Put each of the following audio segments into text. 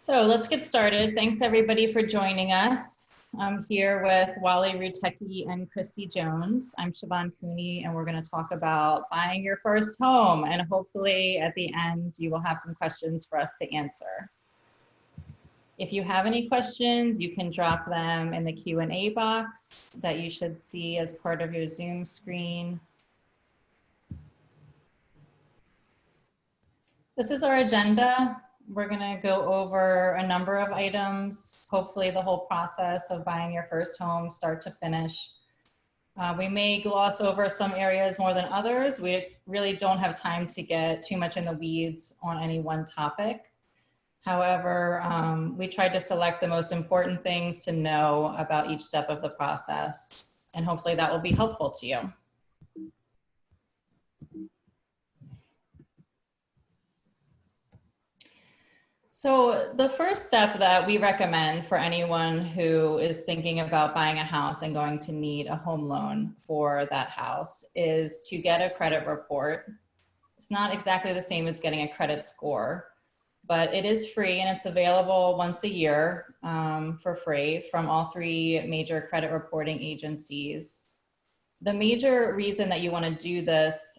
So let's get started. Thanks everybody for joining us. I'm here with Wally Rutecki and Christie Jones. I'm Siobhan Cooney, and we're going to talk about buying your first home. And hopefully at the end, you will have some questions for us to answer. If you have any questions, you can drop them in the Q&A box that you should see as part of your Zoom screen. This is our agenda. We're going to go over a number of items, hopefully the whole process of buying your first home, start to finish. We may gloss over some areas more than others. We really don't have time to get too much in the weeds on any one topic. However, we tried to select the most important things to know about each step of the process, and hopefully that will be helpful to you. So the first step that we recommend for anyone who is thinking about buying a house and going to need a home loan for that house is to get a credit report. It's not exactly the same as getting a credit score, but it is free and it's available once a year for free from all three major credit reporting agencies. The major reason that you want to do this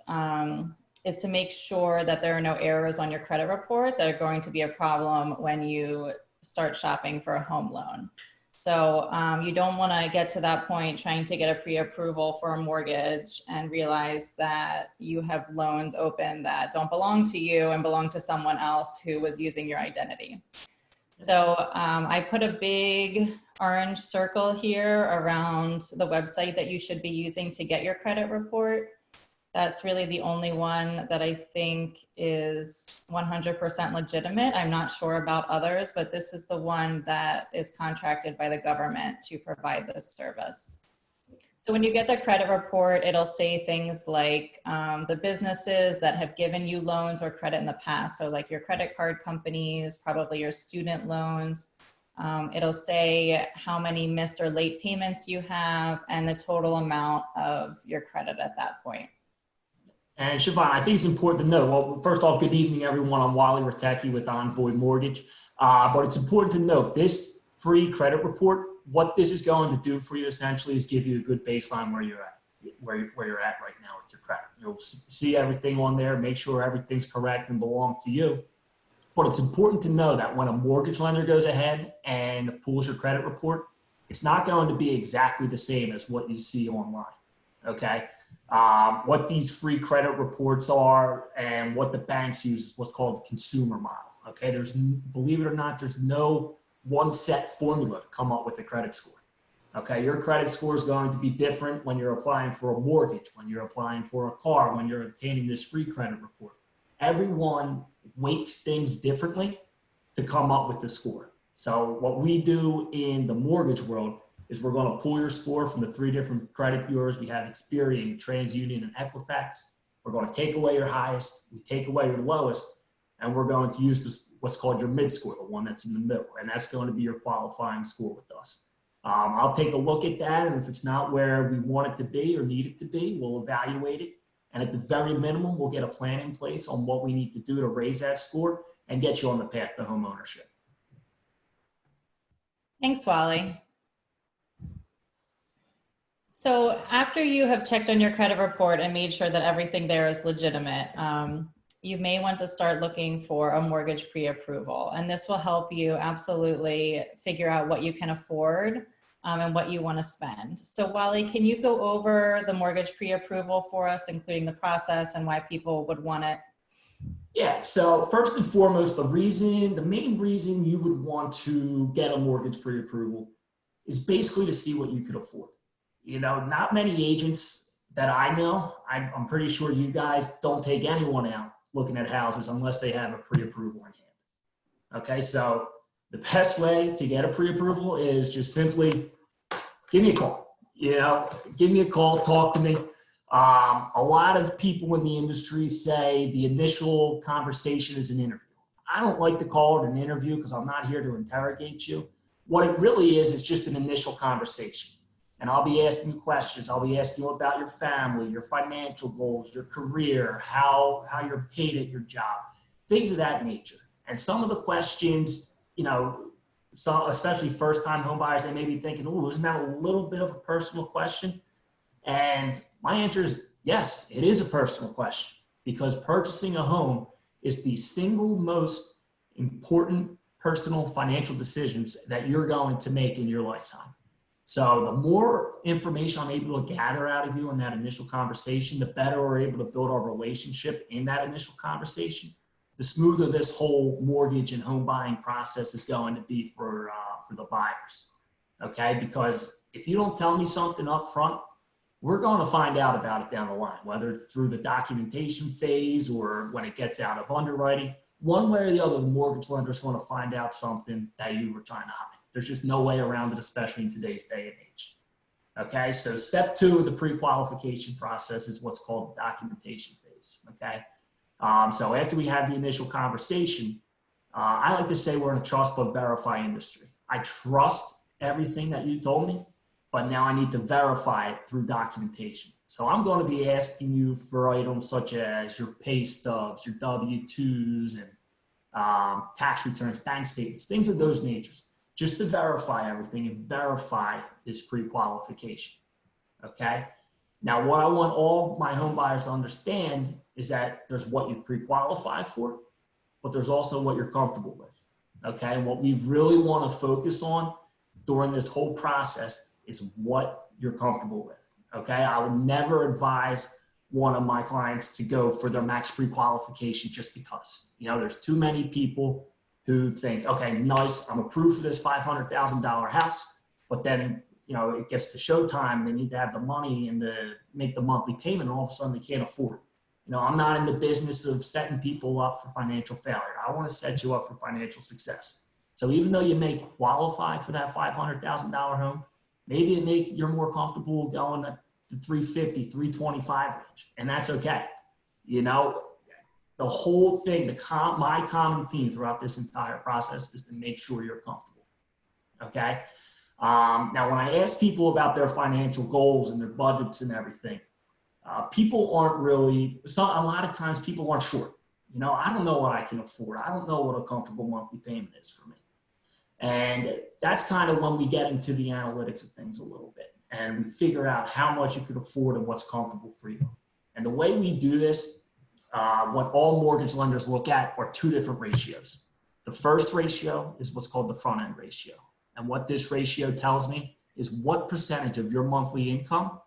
is to make sure that there are no errors on your credit report that are going to be a problem when you start shopping for a home loan. So you don't want to get to that point trying to get a pre-approval for a mortgage and realize that you have loans open that don't belong to you and belong to someone else who was using your identity. So I put a big orange circle here around the website that you should be using to get your credit report. That's really the only one that I think is 100% legitimate. I'm not sure about others, but this is the one that is contracted by the government to provide this service. So when you get the credit report, it'll say things like the businesses that have given you loans or credit in the past. So like your credit card companies, probably your student loans. It'll say how many missed or late payments you have and the total amount of your credit at that point. And Siobhan, I think it's important to know, well, first off, good evening, everyone. I'm Wally Rutecki with Envoy Mortgage. But it's important to note this free credit report, what this is going to do for you essentially is give you a good baseline where you're at, where you're at right now with your credit. You'll see everything on there, make sure everything's correct and belongs to you. But it's important to know that when a mortgage lender goes ahead and pulls your credit report, it's not going to be exactly the same as what you see online, okay? What these free credit reports are and what the banks use is what's called the consumer model. Okay, believe it or not, there's no one set formula to come up with a credit score. Okay, your credit score is going to be different when you're applying for a mortgage, when you're applying for a car, when you're obtaining this free credit report. Everyone weights things differently to come up with the score. So what we do in the mortgage world is we're going to pull your score from the three different credit bureaus. We have Experian, TransUnion, and Equifax. We're going to take away your highest, we take away your lowest, and we're going to use this, what's called your mid score, the one that's in the middle, and that's going to be your qualifying score with us. I'll take a look at that, and if it's not where we want it to be or need it to be, we'll evaluate it, and at the very minimum, we'll get a plan in place on what we need to do to raise that score and get you on the path to home ownership. Thanks, Wally. So after you have checked on your credit report and made sure that everything there is legitimate, you may want to start looking for a mortgage pre-approval. And this will help you absolutely figure out what you can afford and what you want to spend. So Wally, can you go over the mortgage pre-approval for us, including the process and why people would want it? Yeah, so first and foremost, the main reason you would want to get a mortgage pre-approval is basically to see what you could afford. You know, not many agents that I know, I'm pretty sure you guys don't take anyone out looking at houses unless they have a pre-approval in hand. Okay, so the best way to get a pre-approval is just simply give me a call. You know, give me a call, talk to me. A lot of people in the industry say the initial conversation is an interview. I don't like to call it an interview because I'm not here to interrogate you. What it really is just an initial conversation. And I'll be asking you questions. I'll be asking you about your family, your financial goals, your career, how you're paid at your job, things of that nature. And some of the questions you know, so especially first-time home buyers, they may be thinking, oh, isn't that a little bit of a personal question? And my answer is yes, it is a personal question, because purchasing a home is the single most important personal financial decisions that you're going to make in your lifetime. So the more information I'm able to gather out of you in that initial conversation, the better we're able to build our relationship in that initial conversation, the smoother this whole mortgage and home buying process is going to be for the buyers. Okay, because if you don't tell me something up front, we're going to find out about it down the line, whether it's through the documentation phase or when it gets out of underwriting. One way or the other, the mortgage lender is going to find out something that you were trying to hide. There's just no way around it, especially in today's day and age. Okay, so step 2 of the pre-qualification process is what's called the documentation phase. Okay, so after we have the initial conversation, I like to say we're in a trust but verify industry. I trust everything that you told me, but now I need to verify it through documentation. So I'm going to be asking you for items such as your pay stubs, your W-2s, and tax returns, bank statements, things of those natures, just to verify everything and verify this pre-qualification. Okay? Now, what I want all my home buyers to understand is that there's what you pre-qualify for, but there's also what you're comfortable with. Okay? And what we really want to focus on during this whole process is what you're comfortable with. Okay, I would never advise one of my clients to go for their max pre-qualification just because. You know, there's too many people who think, okay, nice, I'm approved for this $500,000 house, but then, you know, it gets to showtime, they need to have the money and to make the monthly payment, and all of a sudden they can't afford it. You know, I'm not in the business of setting people up for financial failure. I want to set you up for financial success. So even though you may qualify for that $500,000 home, maybe you're more comfortable going to 350, 325 range, and that's okay. You know, the whole thing, my common theme throughout this entire process is to make sure you're comfortable. Okay. Now, when I ask people about their financial goals and their budgets and everything, people aren't really, a lot of times people aren't sure. You know, I don't know what I can afford. I don't know what a comfortable monthly payment is for me. And that's kind of when we get into the analytics of things a little bit and we figure out how much you could afford and what's comfortable for you. And the way we do this, what all mortgage lenders look at are 2 different ratios. The first ratio is what's called the front end ratio. And what this ratio tells me is what percentage of your monthly income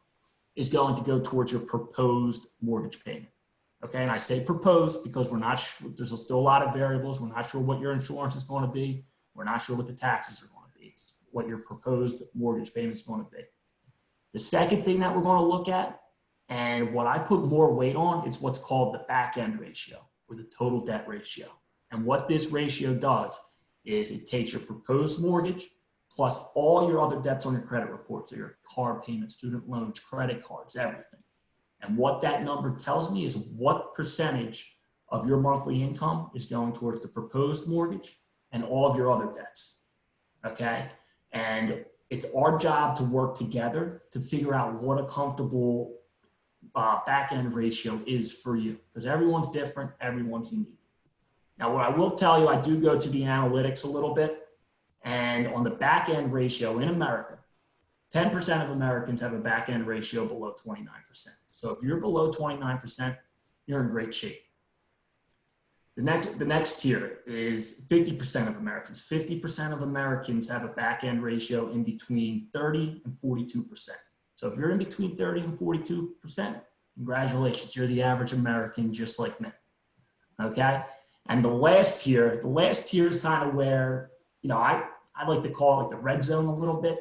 is going to go towards your proposed mortgage payment. Okay, and I say proposed because we're not sure, there's still a lot of variables. We're not sure what your insurance is going to be. We're not sure what the taxes are going to be. It's what your proposed mortgage payment is going to be. The second thing that we're going to look at, and what I put more weight on, is what's called the back end ratio, or the total debt ratio. And what this ratio does is it takes your proposed mortgage plus all your other debts on your credit report, so your car payments, student loans, credit cards, everything. And what that number tells me is what percentage of your monthly income is going towards the proposed mortgage and all of your other debts. Okay? And it's our job to work together to figure out what a comfortable back end ratio is for you, because everyone's different, everyone's unique. Now, what I will tell you, I do go to the analytics a little bit, and on the back end ratio in America, 10% of Americans have a back end ratio below 29%. So if you're below 29%, you're in great shape. The next tier is 50% of Americans. 50% of Americans have a back end ratio in between 30 and 42%. So if you're in between 30 and 42%, congratulations, you're the average American just like me. Okay? And the last tier is kind of where, you know, I like to call it like the red zone a little bit.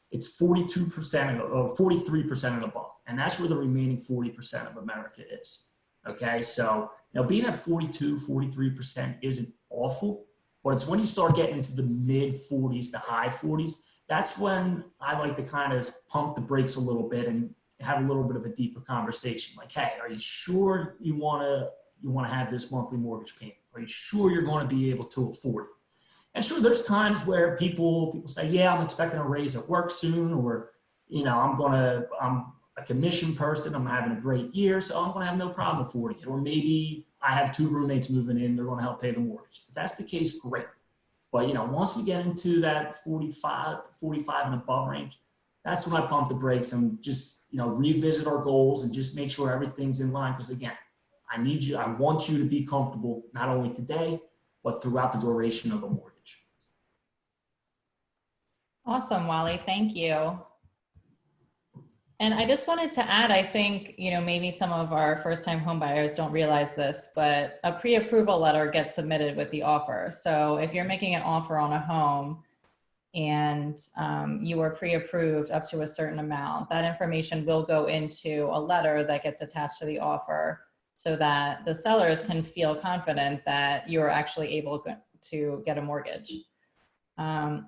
It's 42% or 43% and above. And that's where the remaining 40% of America is. Okay? So now being at 42, 43% isn't awful, but it's when you start getting into the mid 40s to high 40s, that's when I like to kind of pump the brakes a little bit and have a little bit of a deeper conversation. Like, hey, are you sure you want to have this monthly mortgage payment? Are you sure you're going to be able to afford it? And sure, there's times where people say, yeah, I'm expecting a raise at work soon, or, you know, I'm a commission person, I'm having a great year, so I'm going to have no problem affording it. Or maybe I have 2 roommates moving in, they're going to help pay the mortgage. If that's the case, great. But, you know, once we get into that 45 and above range, that's when I pump the brakes and just, you know, revisit our goals and just make sure everything's in line. Because again, I want you to be comfortable, not only today, but throughout the duration of the mortgage. Awesome, Wally. Thank you. And I just wanted to add, I think, you know, maybe some of our first-time home buyers don't realize this, but a pre-approval letter gets submitted with the offer. So if you're making an offer on a home and you are pre-approved up to a certain amount, that information will go into a letter that gets attached to the offer so that the sellers can feel confident that you're actually able to get a mortgage. I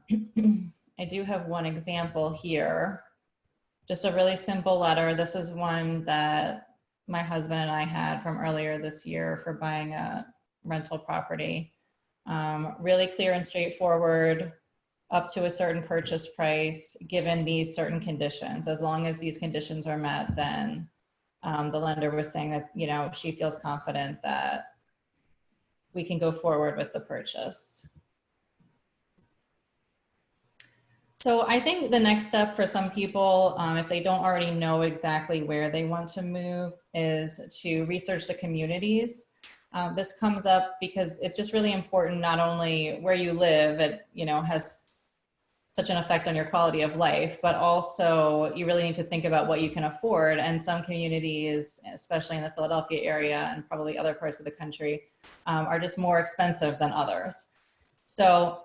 do have one example here. Just a really simple letter. This is one that my husband and I had from earlier this year for buying a rental property. Really clear and straightforward, up to a certain purchase price, given these certain conditions. As long as these conditions are met, then the lender was saying that, you know, she feels confident that we can go forward with the purchase. So I think the next step for some people, if they don't already know exactly where they want to move, is to research the communities. This comes up because it's just really important, not only where you live, it, you know, has such an effect on your quality of life, but also you really need to think about what you can afford. And some communities, especially in the Philadelphia area and probably other parts of the country, are just more expensive than others. So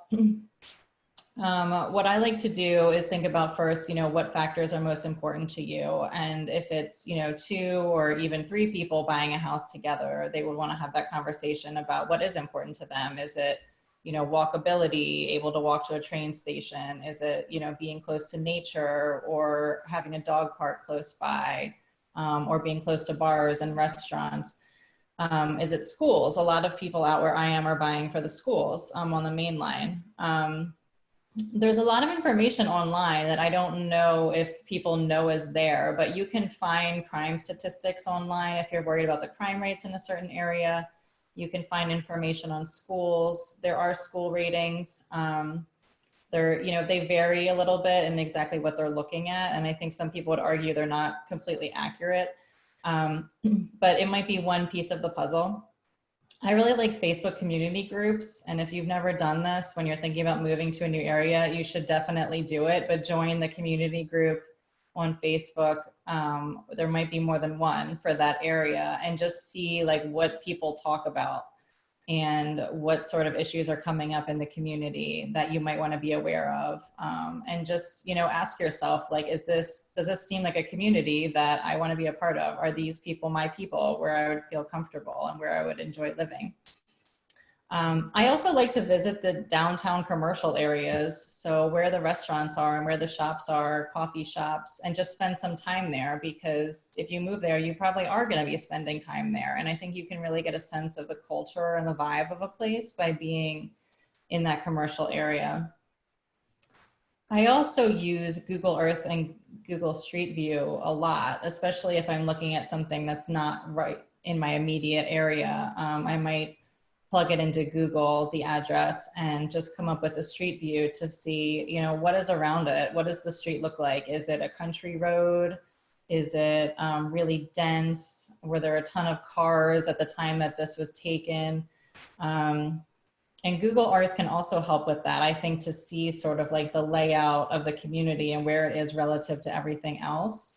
what I like to do is think about first, you know, what factors are most important to you. And if it's, you know, 2 or even 3 people buying a house together, they would want to have that conversation about what is important to them. Is it, you know, walkability, able to walk to a train station? Is it, you know, being close to nature or having a dog park close by, or being close to bars and restaurants? Is it schools? A lot of people out where I am are buying for the schools on the main line. There's a lot of information online that I don't know if people know is there, but you can find crime statistics online if you're worried about the crime rates in a certain area. You can find information on schools. There are school ratings. They're, you know, they vary a little bit in exactly what they're looking at. And I think some people would argue they're not completely accurate, but it might be one piece of the puzzle. I really like Facebook community groups. And if you've never done this, when you're thinking about moving to a new area, you should definitely do it, but join the community group on Facebook. There might be more than one for that area, and just see like what people talk about and what sort of issues are coming up in the community that you might want to be aware of. And just, you know, ask yourself, like, does this seem like a community that I want to be a part of? Are these people my people, where I would feel comfortable and where I would enjoy living? I also like to visit the downtown commercial areas, so where the restaurants are and where the shops are, coffee shops, and just spend some time there, because if you move there, you probably are going to be spending time there. And I think you can really get a sense of the culture and the vibe of a place by being in that commercial area. I also use Google Earth and Google Street View a lot, especially if I'm looking at something that's not right in my immediate area. I might plug it into Google, the address, and just come up with a street view to see, you know, what is around it? What does the street look like? Is it a country road? Is it really dense? Were there a ton of cars at the time that this was taken? And Google Earth can also help with that, I think, to see sort of like the layout of the community and where it is relative to everything else.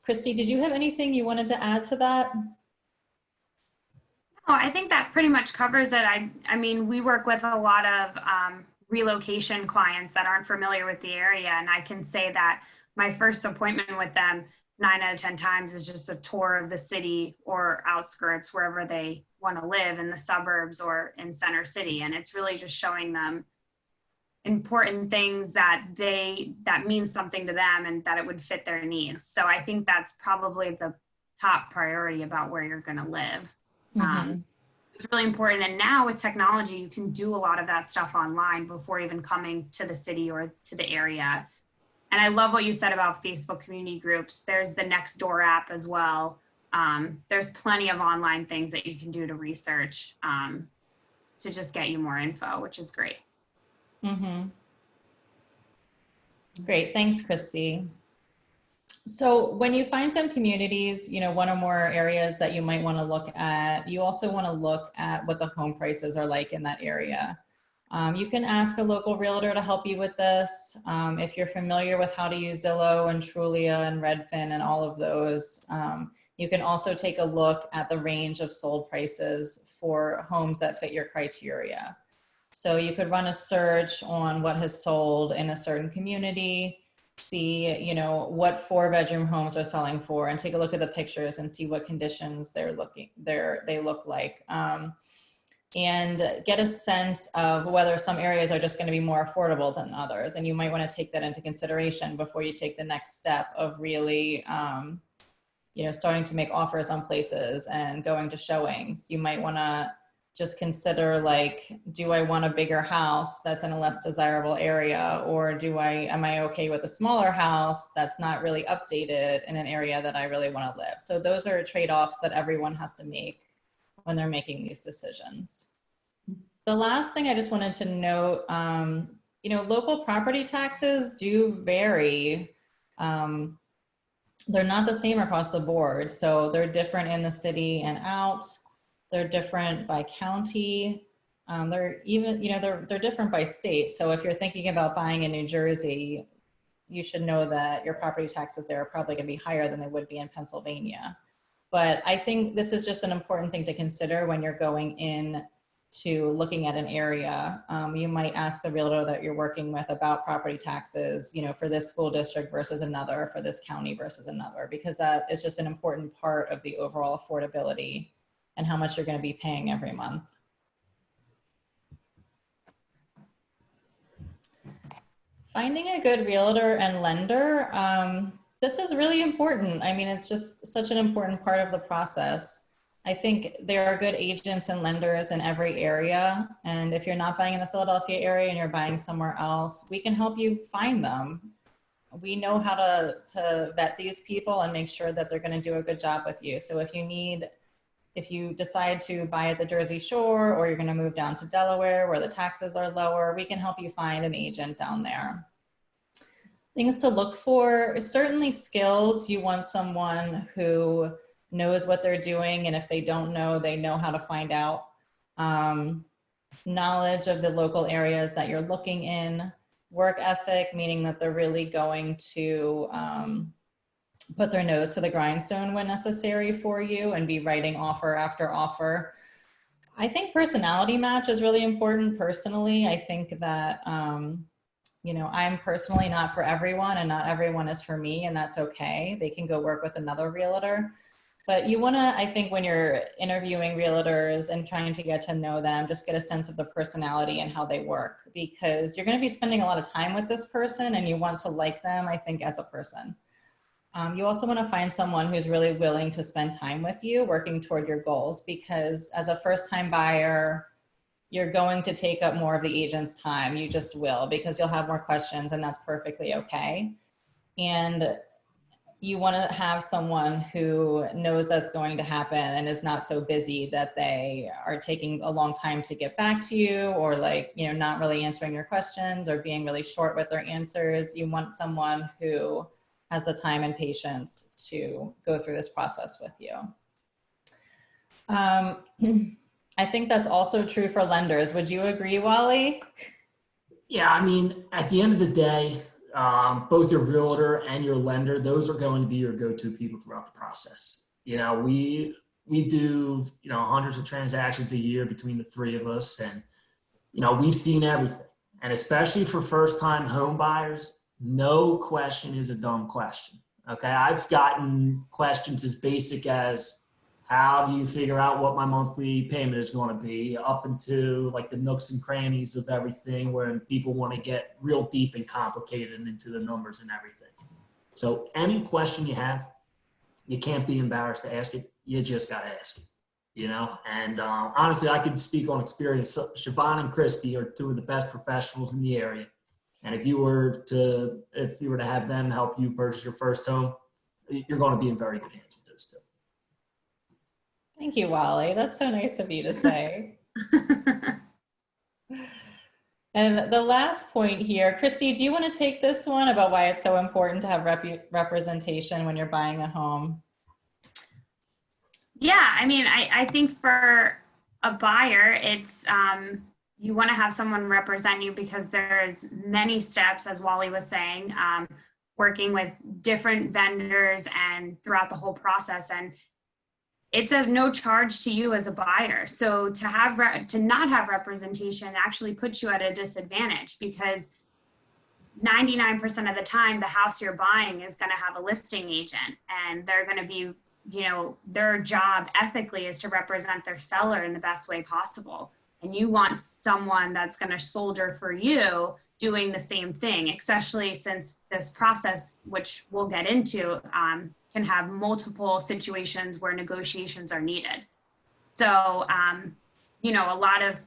Christie, did you have anything you wanted to add to that? Oh, I think that pretty much covers it. I mean, we work with a lot of relocation clients that aren't familiar with the area. And I can say that my first appointment with them 9 out of 10 times is just a tour of the city or outskirts, wherever they want to live, in the suburbs or in center city. And it's really just showing them important things that mean something to them and that it would fit their needs. So I think that's probably the top priority about where you're going to live. Mm-hmm. It's really important. And now with technology, you can do a lot of that stuff online before even coming to the city or to the area. And I love what you said about Facebook community groups. There's the Nextdoor app as well. There's plenty of online things that you can do to research to just get you more info, which is great. Mm-hmm. Great, thanks, Christie. So when you find some communities, you know, one or more areas that you might want to look at, you also want to look at what the home prices are like in that area. You can ask a local realtor to help you with this. If you're familiar with how to use Zillow and Trulia and Redfin and all of those, you can also take a look at the range of sold prices for homes that fit your criteria. So you could run a search on what has sold in a certain community, see, you know, what 4-bedroom homes are selling for, and take a look at the pictures and see what conditions they look like. And get a sense of whether some areas are just going to be more affordable than others. And you might want to take that into consideration before you take the next step of really, you know, starting to make offers on places and going to showings. You might want to just consider, like, do I want a bigger house that's in a less desirable area, or am I okay with a smaller house that's not really updated in an area that I really want to live? So those are trade-offs that everyone has to make when they're making these decisions. The last thing I just wanted to note, you know, local property taxes do vary. They're not the same across the board. So they're different in the city and out. They're different by county. They're even, you know, they're different by state. So if you're thinking about buying in New Jersey, you should know that your property taxes there are probably going to be higher than they would be in Pennsylvania. But I think this is just an important thing to consider when you're going in to looking at an area. You might ask the realtor that you're working with about property taxes, you know, for this school district versus another, for this county versus another, because that is just an important part of the overall affordability and how much you're going to be paying every month. Finding a good realtor and lender, this is really important. I mean, it's just such an important part of the process. I think there are good agents and lenders in every area. And if you're not buying in the Philadelphia area and you're buying somewhere else, we can help you find them. We know how to vet these people and make sure that they're going to do a good job with you. So if you decide to buy at the Jersey Shore, or you're going to move down to Delaware where the taxes are lower, we can help you find an agent down there. Things to look for is certainly skills. You want someone who knows what they're doing, and if they don't know, they know how to find out. Knowledge of the local areas that you're looking in. Work ethic, meaning that they're really going to put their nose to the grindstone when necessary for you and be writing offer after offer. I think personality match is really important personally. I think that, you know, I'm personally not for everyone, and not everyone is for me, and that's okay. They can go work with another realtor. But you want to, I think, when you're interviewing realtors and trying to get to know them, just get a sense of the personality and how they work, because you're going to be spending a lot of time with this person and you want to like them, I think, as a person. You also want to find someone who's really willing to spend time with you working toward your goals, because as a first-time buyer, you're going to take up more of the agent's time. You just will, because you'll have more questions, and that's perfectly okay. And you want to have someone who knows that's going to happen and is not so busy that they are taking a long time to get back to you, or, like, you know, not really answering your questions or being really short with their answers. You want someone who has the time and patience to go through this process with you. I think that's also true for lenders. Would you agree, Wally? Yeah, I mean, at the end of the day, both your realtor and your lender, those are going to be your go-to people throughout the process. You know, we do, you know, hundreds of transactions a year between the three of us, and, you know, we've seen everything. And especially for first-time home buyers, no question is a dumb question. Okay, I've gotten questions as basic as, how do you figure out what my monthly payment is going to be, up into like the nooks and crannies of everything, where people want to get real deep and complicated into the numbers and everything. So any question you have, you can't be embarrassed to ask it. You just got to ask it, you know? And honestly, I could speak on experience. Siobhan and Christie are two of the best professionals in the area. And if you were to have them help you purchase your first home, you're going to be in very good hands with those two. Thank you, Wally. That's so nice of you to say. And the last point here, Christie, do you want to take this one about why it's so important to have representation when you're buying a home? Yeah, I mean, I think for a buyer, it's you want to have someone represent you because there's many steps, as Wally was saying, working with different vendors and throughout the whole process. And it's of no charge to you as a buyer. So to not have representation actually puts you at a disadvantage, because 99% of the time, the house you're buying is going to have a listing agent, and they're going to be, their job ethically is to represent their seller in the best way possible. And you want someone that's going to soldier for you doing the same thing, especially since this process, which we'll get into, can have multiple situations where negotiations are needed. So, a lot of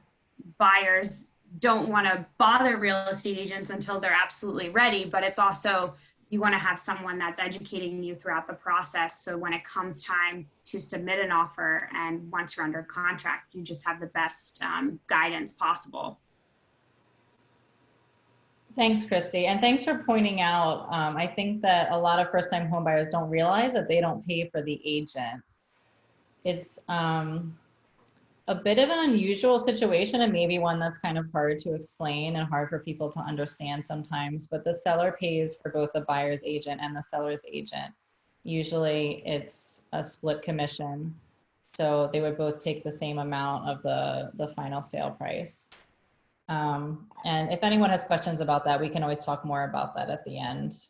buyers don't want to bother real estate agents until they're absolutely ready, but it's also, you want to have someone that's educating you throughout the process. So when it comes time to submit an offer and once you're under contract, you just have the best guidance possible. Thanks, Christy. And thanks for pointing out, I think that a lot of first-time homebuyers don't realize that they don't pay for the agent. It's a bit of an unusual situation, and maybe one that's kind of hard to explain and hard for people to understand sometimes, but the seller pays for both the buyer's agent and the seller's agent. Usually it's a split commission. So they would both take the same amount of the final sale price. And if anyone has questions about that, we can always talk more about that at the end.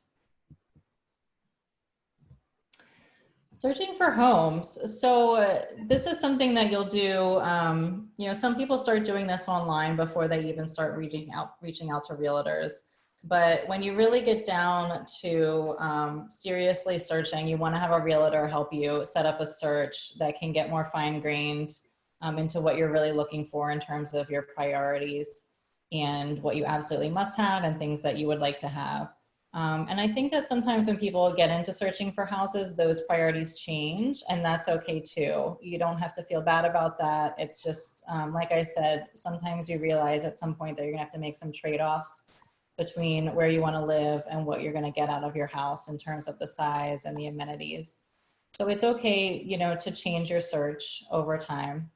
Searching for homes. So this is something that you'll do. Some people start doing this online before they even start reaching out to realtors. But when you really get down to seriously searching, you want to have a realtor help you set up a search that can get more fine-grained into what you're really looking for in terms of your priorities and what you absolutely must have and things that you would like to have. And I think that sometimes when people get into searching for houses, those priorities change, and that's okay too. You don't have to feel bad about that. It's just, like I said, sometimes you realize at some point that you're gonna have to make some trade-offs between where you wanna live and what you're gonna get out of your house in terms of the size and the amenities. So it's okay, to change your search over time.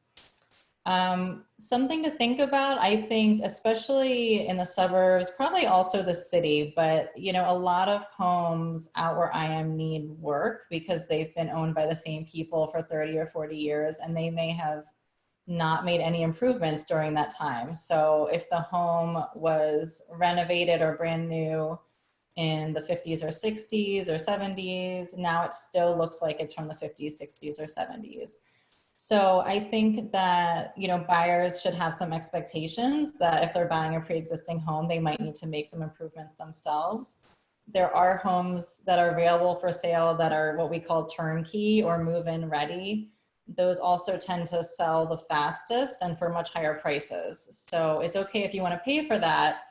Something to think about, I think, especially in the suburbs, probably also the city, but a lot of homes out where I am need work because they've been owned by the same people for 30 or 40 years, and they may have not made any improvements during that time. So if the home was renovated or brand new in the 50s or 60s or 70s, now it still looks like it's from the 50s, 60s, or 70s. So I think that, buyers should have some expectations that if they're buying a pre-existing home, they might need to make some improvements themselves. There are homes that are available for sale that are what we call turnkey or move-in ready. Those also tend to sell the fastest and for much higher prices. So it's okay if you want to pay for that,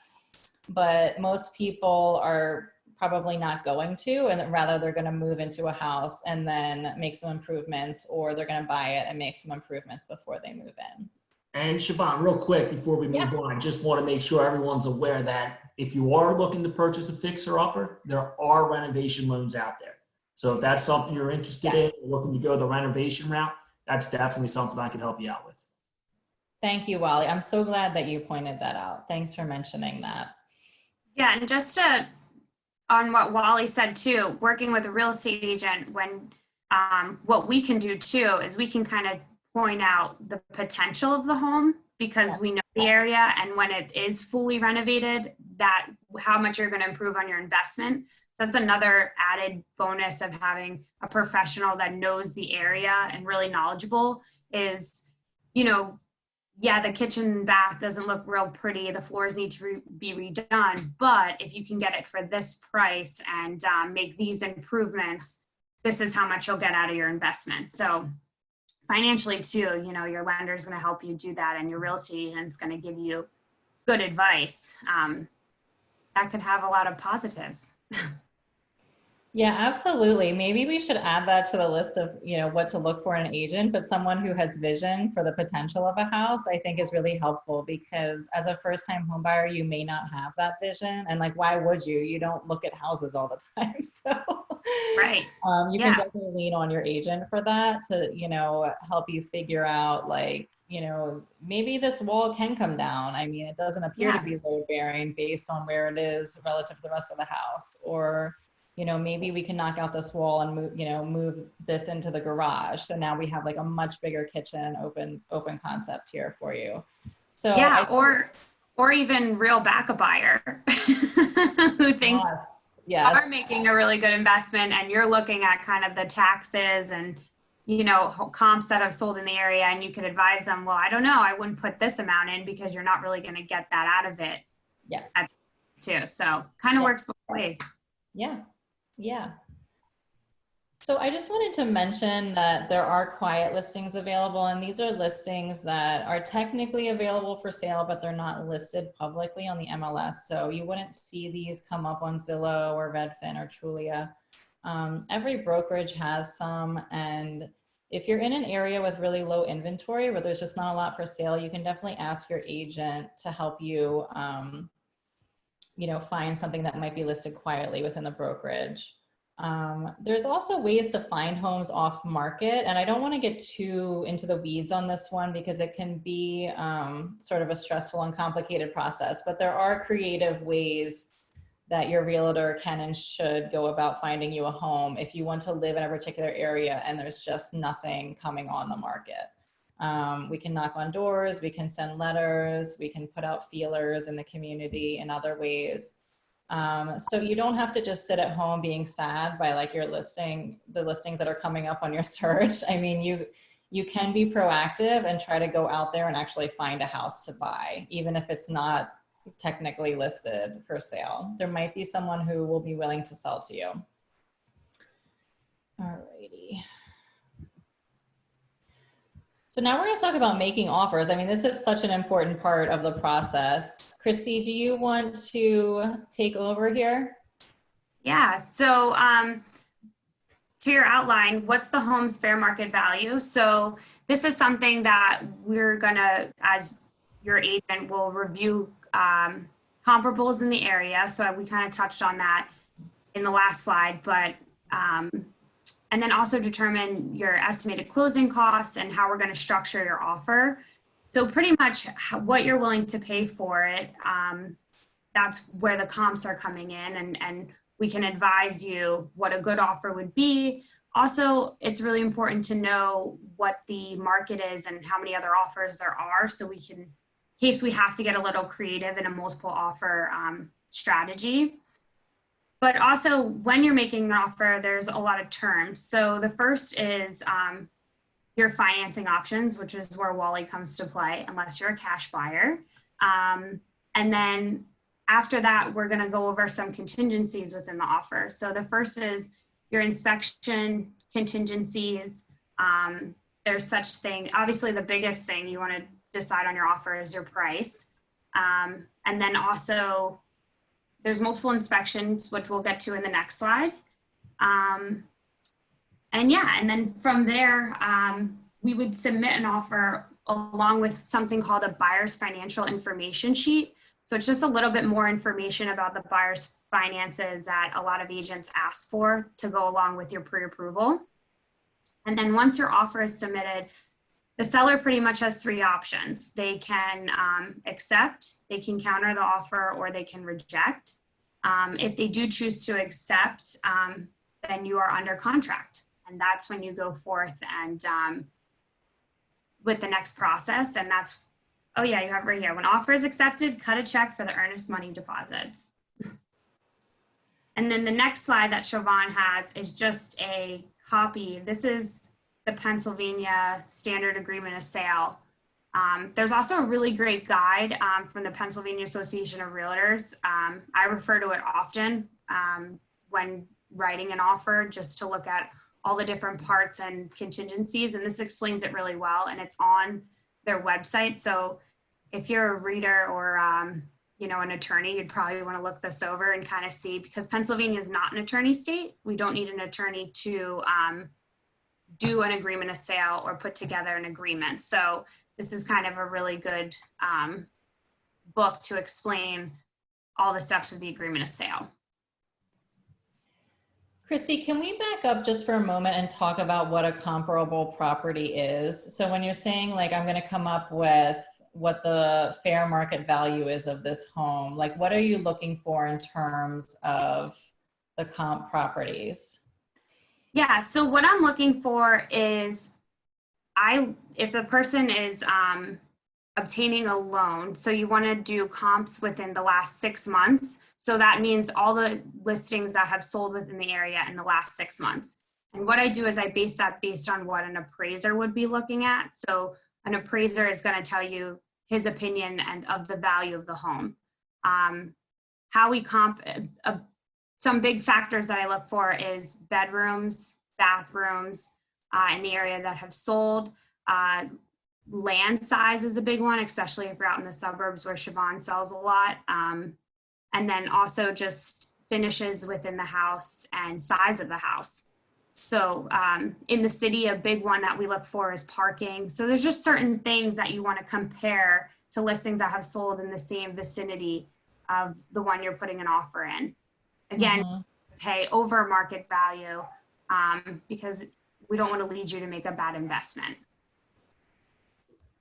but most people are probably not going to, and rather they're going to move into a house and then make some improvements, or they're going to buy it and make some improvements before they move in. And Siobhan, real quick before we move on, I just want to make sure everyone's aware that if you are looking to purchase a fixer-upper, there are renovation loans out there. So if that's something you're interested in, looking to go the renovation route, that's definitely something I can help you out with. Thank you, Wally. I'm so glad that you pointed that out. Thanks for mentioning that. Yeah, and just on what Wally said too, working with a real estate agent, when what we can do too is we can kind of point out the potential of the home because we know the area, and when it is fully renovated, that how much you're going to improve on your investment. So that's another added bonus of having a professional that knows the area and really knowledgeable is, yeah, the kitchen and bath doesn't look real pretty. The floors need to be redone. But if you can get it for this price and make these improvements, this is how much you'll get out of your investment. So financially too, your lender is going to help you do that, and your real estate agent is going to give you good advice. That could have a lot of positives. Yeah, absolutely. Maybe we should add that to the list of, what to look for in an agent, but someone who has vision for the potential of a house, I think is really helpful because as a first-time home buyer, you may not have that vision. And like, why would you? You don't look at houses all the time. So Right. you can Yeah. definitely lean on your agent for that to, help you figure out like, maybe this wall can come down. I mean, it doesn't appear to Yeah. be load bearing based on where it is relative to the rest of the house. Or maybe we can knock out this wall and move this into the garage. So now we have like a much bigger kitchen, open concept here for you. So Yeah. Or even reel back a buyer who thinks yes, are making a really good investment, and you're looking at kind of the taxes and, comps that have sold in the area, and you could advise them, well, I don't know, I wouldn't put this amount in because you're not really going to get that out of it. yes, too. So kind of works both ways. Yeah. Yeah. So I just wanted to mention that there are quiet listings available, and these are listings that are technically available for sale, but they're not listed publicly on the MLS. So you wouldn't see these come up on Zillow or Redfin or Trulia. Every brokerage has some, and if you're in an area with really low inventory where there's just not a lot for sale, you can definitely ask your agent to help you, find something that might be listed quietly within the brokerage. There's also ways to find homes off market, and I don't want to get too into the weeds on this one because it can be sort of a stressful and complicated process, but there are creative ways that your realtor can and should go about finding you a home if you want to live in a particular area and there's just nothing coming on the market. We can knock on doors, we can send letters, we can put out feelers in the community in other ways. So you don't have to just sit at home being sad by like the listings that are coming up on your search. I mean, you can be proactive and try to go out there and actually find a house to buy, even if it's not technically listed for sale. There might be someone who will be willing to sell to you. Alrighty. So now we're going to talk about making offers. I mean, this is such an important part of the process. Christie, do you want to take over here? Yeah. So to your outline, what's the home's fair market value? So this is something that we're going to, as your agent, will review comparables in the area. So we kind of touched on that in the last slide, but and then also determine your estimated closing costs and how we're going to structure your offer. So pretty much what you're willing to pay for it, that's where the comps are coming in, and we can advise you what a good offer would be. Also, it's really important to know what the market is and how many other offers there are, so we can, in case we have to get a little creative in a multiple offer strategy. But also, when you're making an offer, there's a lot of terms. So the first is your financing options, which is where Wally comes to play, unless you're a cash buyer. And then after that, we're going to go over some contingencies within the offer. So the first is your inspection contingencies. There's such thing. Obviously, the biggest thing you want to decide on your offer is your price. And then also, there's multiple inspections, which we'll get to in the next slide. And then from there, we would submit an offer along with something called a buyer's financial information sheet. So it's just a little bit more information about the buyer's finances that a lot of agents ask for to go along with your pre-approval. And then once your offer is submitted, the seller pretty much has three options. They can accept, they can counter the offer, or they can reject. If they do choose to accept, then you are under contract. And that's when you go forth and with the next process. And that's, oh yeah, you have right here. When offer is accepted, cut a check for the earnest money deposits. And then the next slide that Siobhan has is just a copy. This is the Pennsylvania Standard Agreement of Sale. There's also a really great guide from the Pennsylvania Association of Realtors. I refer to it often when writing an offer, just to look at all the different parts and contingencies. And this explains it really well, and it's on their website. So if you're a reader or you know, an attorney, you'd probably want to look this over and kind of see, because Pennsylvania is not an attorney state. We don't need an attorney to do an agreement of sale or put together an agreement. So this is kind of a really good book to explain all the steps of the agreement of sale. Christie, can we back up just for a moment and talk about what a comparable property is? So when you're saying like, I'm going to come up with what the fair market value is of this home, like what are you looking for in terms of the comp properties? Yeah, so what I'm looking for is if the person is obtaining a loan, so you want to do comps within the last 6 months. So that means all the listings that have sold within the area in the last 6 months. And what I do is I base that based on what an appraiser would be looking at. So an appraiser is going to tell you his opinion and of the value of the home. How we comp, some big factors that I look for is bedrooms, bathrooms in the area that have sold. Land size is a big one, especially if you're out in the suburbs where Siobhan sells a lot. And then also just finishes within the house and size of the house. So in the city, a big one that we look for is parking. So there's just certain things that you want to compare to listings that have sold in the same vicinity of the one you're putting an offer in. Again, pay over market value because we don't want to lead you to make a bad investment.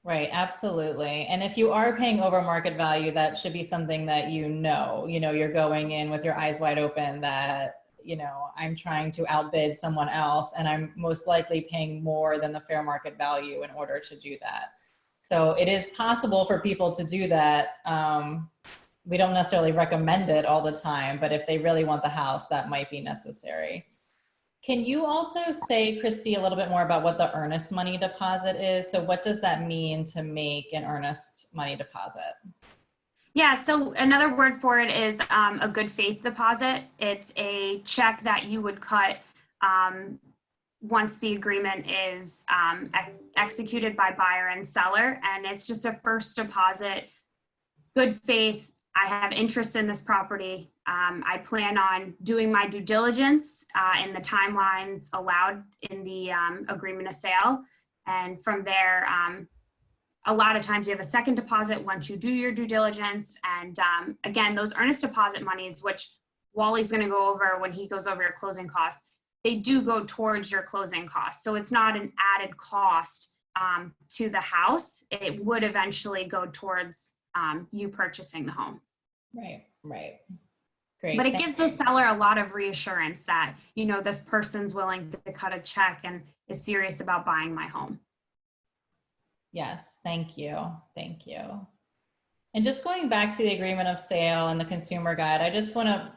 Right, absolutely. And if you are paying over market value, that should be something that you're going in with your eyes wide open that, I'm trying to outbid someone else and I'm most likely paying more than the fair market value in order to do that. So it is possible for people to do that. We don't necessarily recommend it all the time, but if they really want the house, that might be necessary. Can you also say, Christie, a little bit more about what the earnest money deposit is? So what does that mean to make an earnest money deposit? Yeah, so another word for it is a good faith deposit. It's a check that you would cut once the agreement is executed by buyer and seller. And it's just a first deposit, good faith. I have interest in this property. I plan on doing my due diligence in the timelines allowed in the agreement of sale. And from there, a lot of times you have a second deposit once you do your due diligence. And again, those earnest deposit monies, which Wally's going to go over when he goes over your closing costs, they do go towards your closing costs. So it's not an added cost to the house. It would eventually go towards you purchasing the home. Right, right. Great. But it gives the seller a lot of reassurance that, this person's willing to cut a check and is serious about buying my home. Yes, thank you. Thank you. And just going back to the agreement of sale and the consumer guide, I just want to,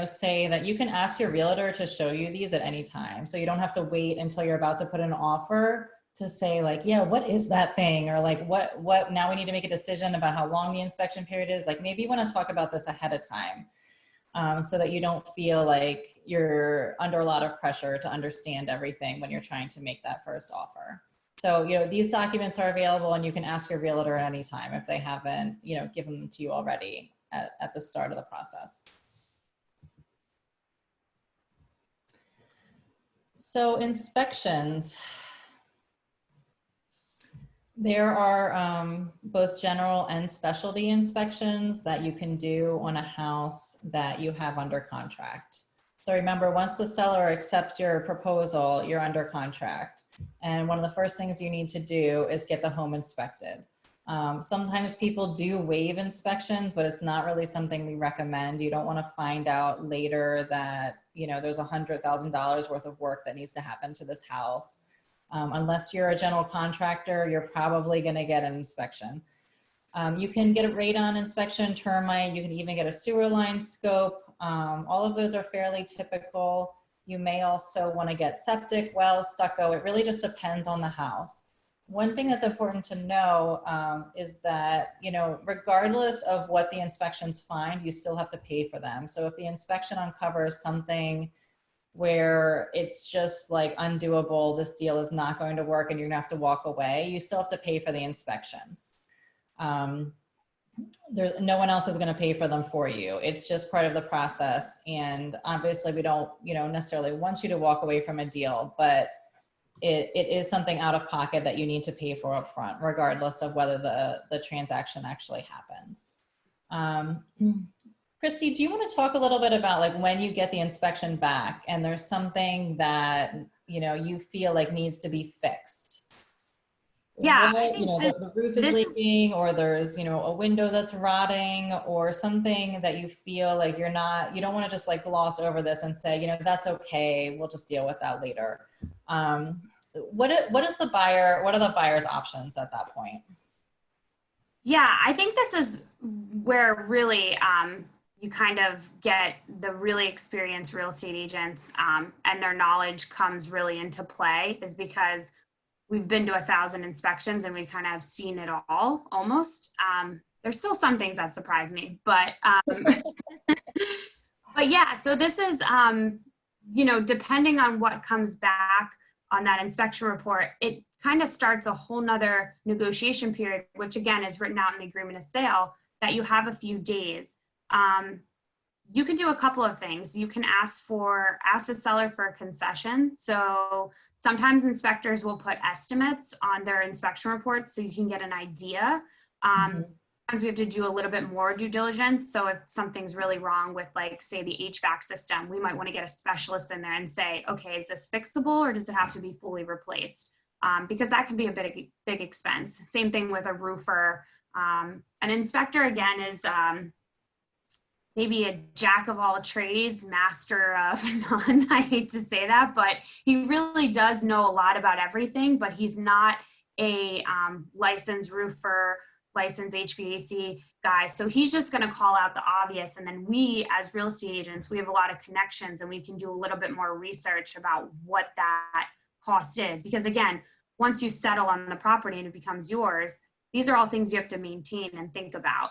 say that you can ask your realtor to show you these at any time. So you don't have to wait until you're about to put an offer to say like, yeah, what is that thing? Or like, what, now we need to make a decision about how long the inspection period is. Like maybe you want to talk about this ahead of time so that you don't feel like you're under a lot of pressure to understand everything when you're trying to make that first offer. So, these documents are available and you can ask your realtor at any time if they haven't, given them to you already at the start of the process. So inspections. There are both general and specialty inspections that you can do on a house that you have under contract. So remember, once the seller accepts your proposal, you're under contract. And one of the first things you need to do is get the home inspected. Sometimes people do waive inspections, but it's not really something we recommend. You don't want to find out later that, there's $100,000 worth of work that needs to happen to this house. Unless you're a general contractor, you're probably going to get an inspection. You can get a radon inspection, termite, you can even get a sewer line scope. All of those are fairly typical. You may also want to get septic, well, stucco. It really just depends on the house. One thing that's important to know is that, regardless of what the inspections find, you still have to pay for them. So if the inspection uncovers something where it's just like undoable, this deal is not going to work and you're gonna have to walk away, you still have to pay for the inspections. no one else is going to pay for them for you. It's just part of the process. And obviously we don't, necessarily want you to walk away from a deal, but it is something out of pocket that you need to pay for up front, regardless of whether the transaction actually happens. Christie, do you want to talk a little bit about like when you get the inspection back and there's something that, you feel like needs to be fixed? Yeah, the roof is leaking, or there's, a window that's rotting, or something that you feel like you don't want to just like gloss over this and say, that's okay, we'll just deal with that later. What are the buyer's options at that point? Yeah, I think this is where really you kind of get the really experienced real estate agents and their knowledge comes really into play, is because we've been to 1,000 inspections and we kind of have seen it all almost. There's still some things that surprise me, but but yeah, so this is, depending on what comes back on that inspection report, it kind of starts a whole nother negotiation period, which again is written out in the agreement of sale, that you have a few days. You can do a couple of things. You can ask the seller for a concession. So sometimes inspectors will put estimates on their inspection reports so you can get an idea. Sometimes we have to do a little bit more due diligence. So if something's really wrong with, like, say, the HVAC system, we might want to get a specialist in there and say, okay, is this fixable or does it have to be fully replaced? Because that can be a big expense. Same thing with a roofer. An inspector, again, is maybe a jack of all trades, master of none. I hate to say that, but he really does know a lot about everything, but he's not a licensed roofer, licensed HVAC guy. So he's just going to call out the obvious. And then we, as real estate agents, we have a lot of connections and we can do a little bit more research about what that cost is. Because again, once you settle on the property and it becomes yours, these are all things you have to maintain and think about.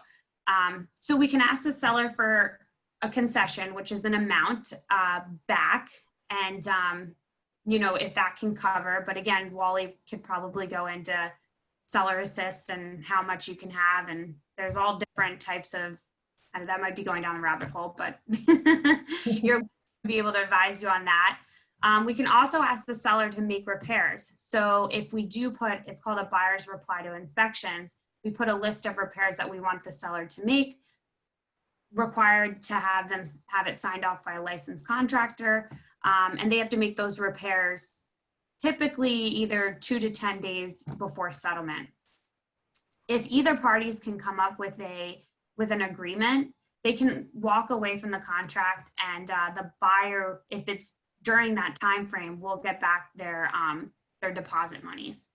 So we can ask the seller for a concession, which is an amount back, and if that can cover. But again, Wally could probably go into seller assists and how much you can have, and there's all different types of. And that might be going down the rabbit hole, but you're going to be able to advise you on that. We can also ask the seller to make repairs. So if we do it's called a buyer's reply to inspections. We put a list of repairs that we want the seller to make, required to have it signed off by a licensed contractor, and they have to make those repairs typically either 2 to 10 days before settlement. If either parties can come up with an agreement, they can walk away from the contract, and the buyer, if it's during that time frame, will get back their deposit monies.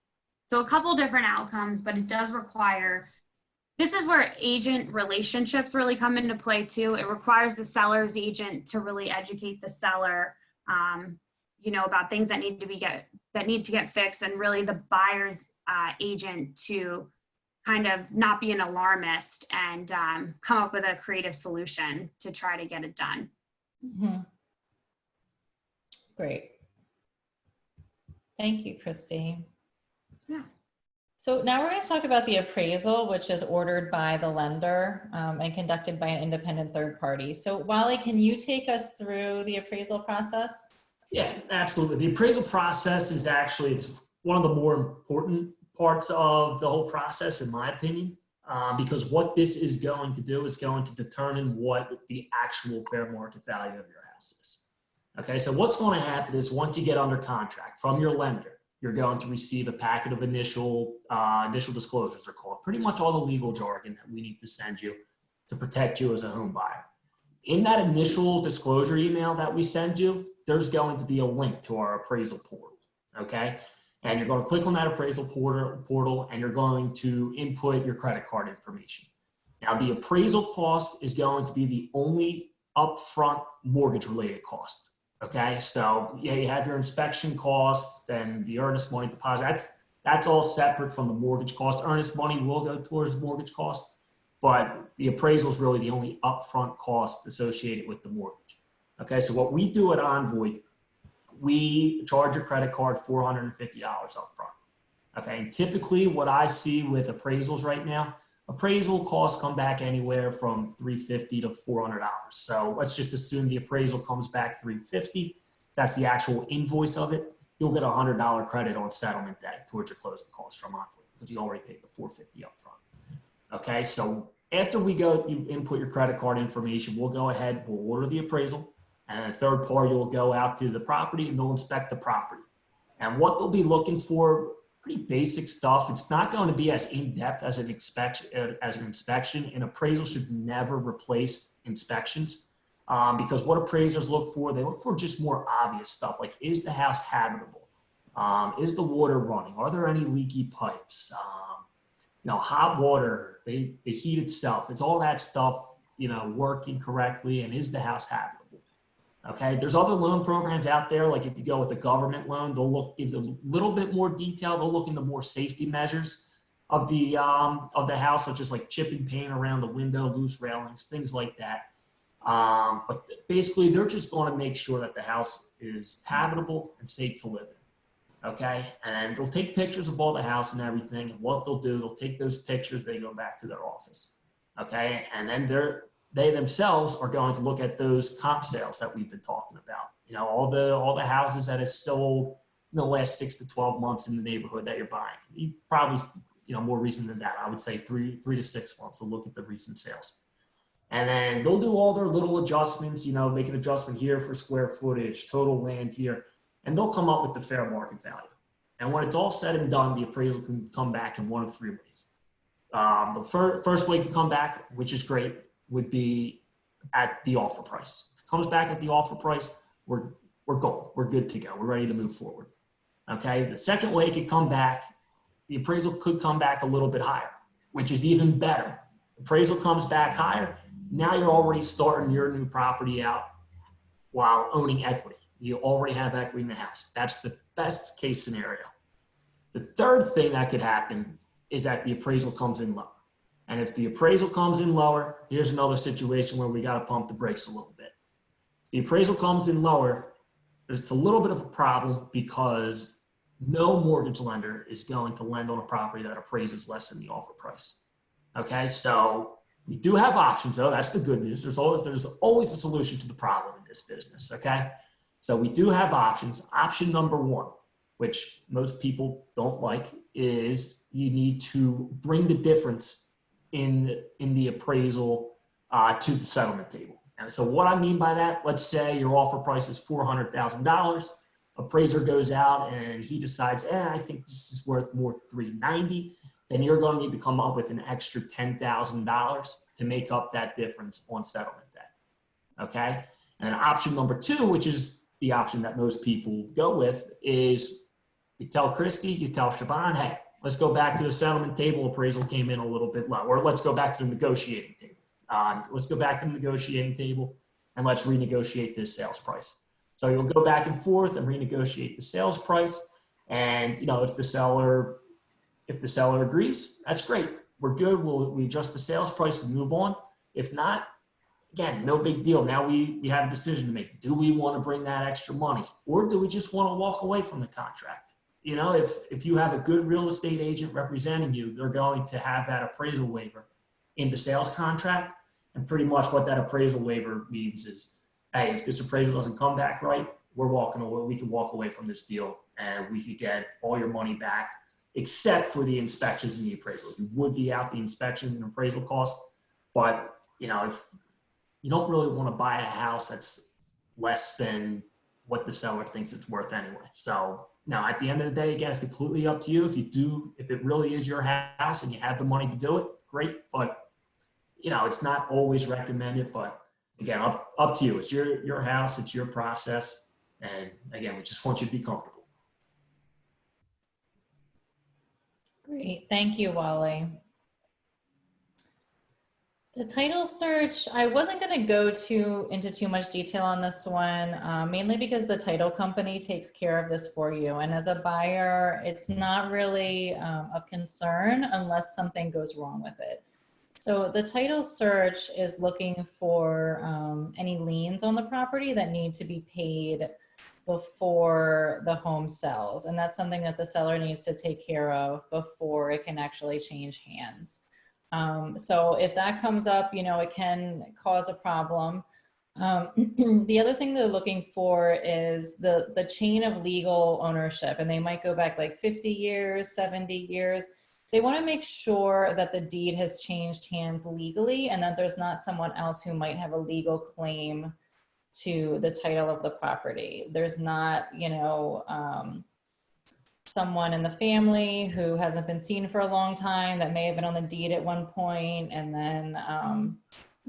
So a couple different outcomes, but it does require, this is where agent relationships really come into play too. It requires the seller's agent to really educate the seller, about things that need to get fixed, and really the buyer's agent to kind of not be an alarmist and come up with a creative solution to try to get it done. Mm-hmm. Great. Thank you, Christie. Yeah. So now we're going to talk about the appraisal, which is ordered by the lender and conducted by an independent third party. So Wally, can you take us through the appraisal process? Yeah, absolutely. The appraisal process is it's one of the more important parts of the whole process, in my opinion, because what this is going to do is going to determine what the actual fair market value of your house is. Okay, so what's going to happen is once you get under contract from your lender, you're going to receive a packet of initial disclosures, are called, pretty much all the legal jargon that we need to send you to protect you as a home buyer. In that initial disclosure email that we send you, there's going to be a link to our appraisal portal, okay? And you're going to click on that appraisal portal and you're going to input your credit card information. Now, the appraisal cost is going to be the only upfront mortgage-related cost. Okay, so yeah, you have your inspection costs and the earnest money deposit. That's all separate from the mortgage cost. Earnest money will go towards mortgage costs, but the appraisal is really the only upfront cost associated with the mortgage. Okay, so what we do at Envoy, we charge your credit card $450 upfront. Okay, and typically what I see with appraisals right now, Appraisal costs come back anywhere from $350 to $400. So let's just assume the appraisal comes back $350. That's the actual invoice of it. You'll get a $100 credit on settlement day towards your closing costs from Envoy because you already paid the $450 up front. Okay, so after you input your credit card information, we'll go ahead, we'll order the appraisal, and a third party will go out to the property and they'll inspect the property. And what they'll be looking for, pretty basic stuff. It's not going to be as in-depth as an inspection. An appraisal should never replace inspections because what appraisers look for, they look for just more obvious stuff like, is the house habitable? Is the water running? Are there any leaky pipes? Hot water, the heat itself, it's all that stuff, working correctly, and is the house habitable? Okay, there's other loan programs out there, like if you go with a government loan, they'll give a little bit more detail. They'll look into more safety measures of the house, such as like chipping paint around the window, loose railings, things like that. But basically, they're just going to make sure that the house is habitable and safe to live in. Okay, and they'll take pictures of all the house and everything. And what they'll do, they'll take those pictures, they go back to their office. Okay, and then they themselves are going to look at those comp sales that we've been talking about. All the houses that have sold in the last 6 to 12 months in the neighborhood that you're buying. You probably, more recent than that. I would say three to 6 months to look at the recent sales. And then they'll do all their little adjustments, make an adjustment here for square footage, total land here, and they'll come up with the fair market value. And when it's all said and done, the appraisal can come back in one of three ways. The first way it can come back, which is great, would be at the offer price. If it comes back at the offer price, we're golden. We're good to go. We're ready to move forward. Okay. The second way it could come back, the appraisal could come back a little bit higher, which is even better. Appraisal comes back higher. Now you're already starting your new property out while owning equity. You already have equity in the house. That's the best case scenario. The third thing that could happen is that the appraisal comes in low. And if the appraisal comes in lower, here's another situation where we got to pump the brakes a little bit. If the appraisal comes in lower, it's a little bit of a problem because no mortgage lender is going to lend on a property that appraises less than the offer price. Okay, so we do have options though. That's the good news. There's always a solution to the problem in this business. Okay, so we do have options. Option number one, which most people don't like, is you need to bring the difference in the appraisal to the settlement table. And so what I mean by that, let's say your offer price is $400,000. Appraiser goes out and he decides, I think this is worth more $390. Then you're going to need to come up with an extra $10,000 to make up that difference on settlement day. Okay. And option number two, which is the option that most people go with, is you tell Christie, you tell Siobhan, hey, let's go back to the settlement table. Appraisal came in a little bit low. Or let's go back to the negotiating table. Let's go back to the negotiating table and let's renegotiate this sales price. So you'll go back and forth and renegotiate the sales price. And if the seller agrees, that's great. We're good. We adjust the sales price and move on. If not, again, no big deal. Now we have a decision to make. Do we want to bring that extra money, or do we just want to walk away from the contract? If you have a good real estate agent representing you, they're going to have that appraisal waiver in the sales contract. And pretty much what that appraisal waiver means is, hey, if this appraisal doesn't come back right, we're walking away. We can walk away from this deal and we could get all your money back, except for the inspections and the appraisal. You would be out the inspection and appraisal costs, but if you don't really want to buy a house that's less than what the seller thinks it's worth anyway. So now at the end of the day, again, it's completely up to you. If it really is your house and you have the money to do it, great. But it's not always recommended, but again, up to you. It's your house, it's your process. And again, we just want you to be comfortable. Great, thank you, Wally. The title search, I wasn't going to go into too much detail on this one, mainly because the title company takes care of this for you. And as a buyer, it's not really of concern unless something goes wrong with it. So the title search is looking for any liens on the property that need to be paid before the home sells. And that's something that the seller needs to take care of before it can actually change hands. So if that comes up, you know, it can cause a problem. The other thing they're looking for is the chain of legal ownership, and they might go back like 50 years, 70 years. They want to make sure that the deed has changed hands legally and that there's not someone else who might have a legal claim to the title of the property. There's not, you know, someone in the family who hasn't been seen for a long time that may have been on the deed at one point, and then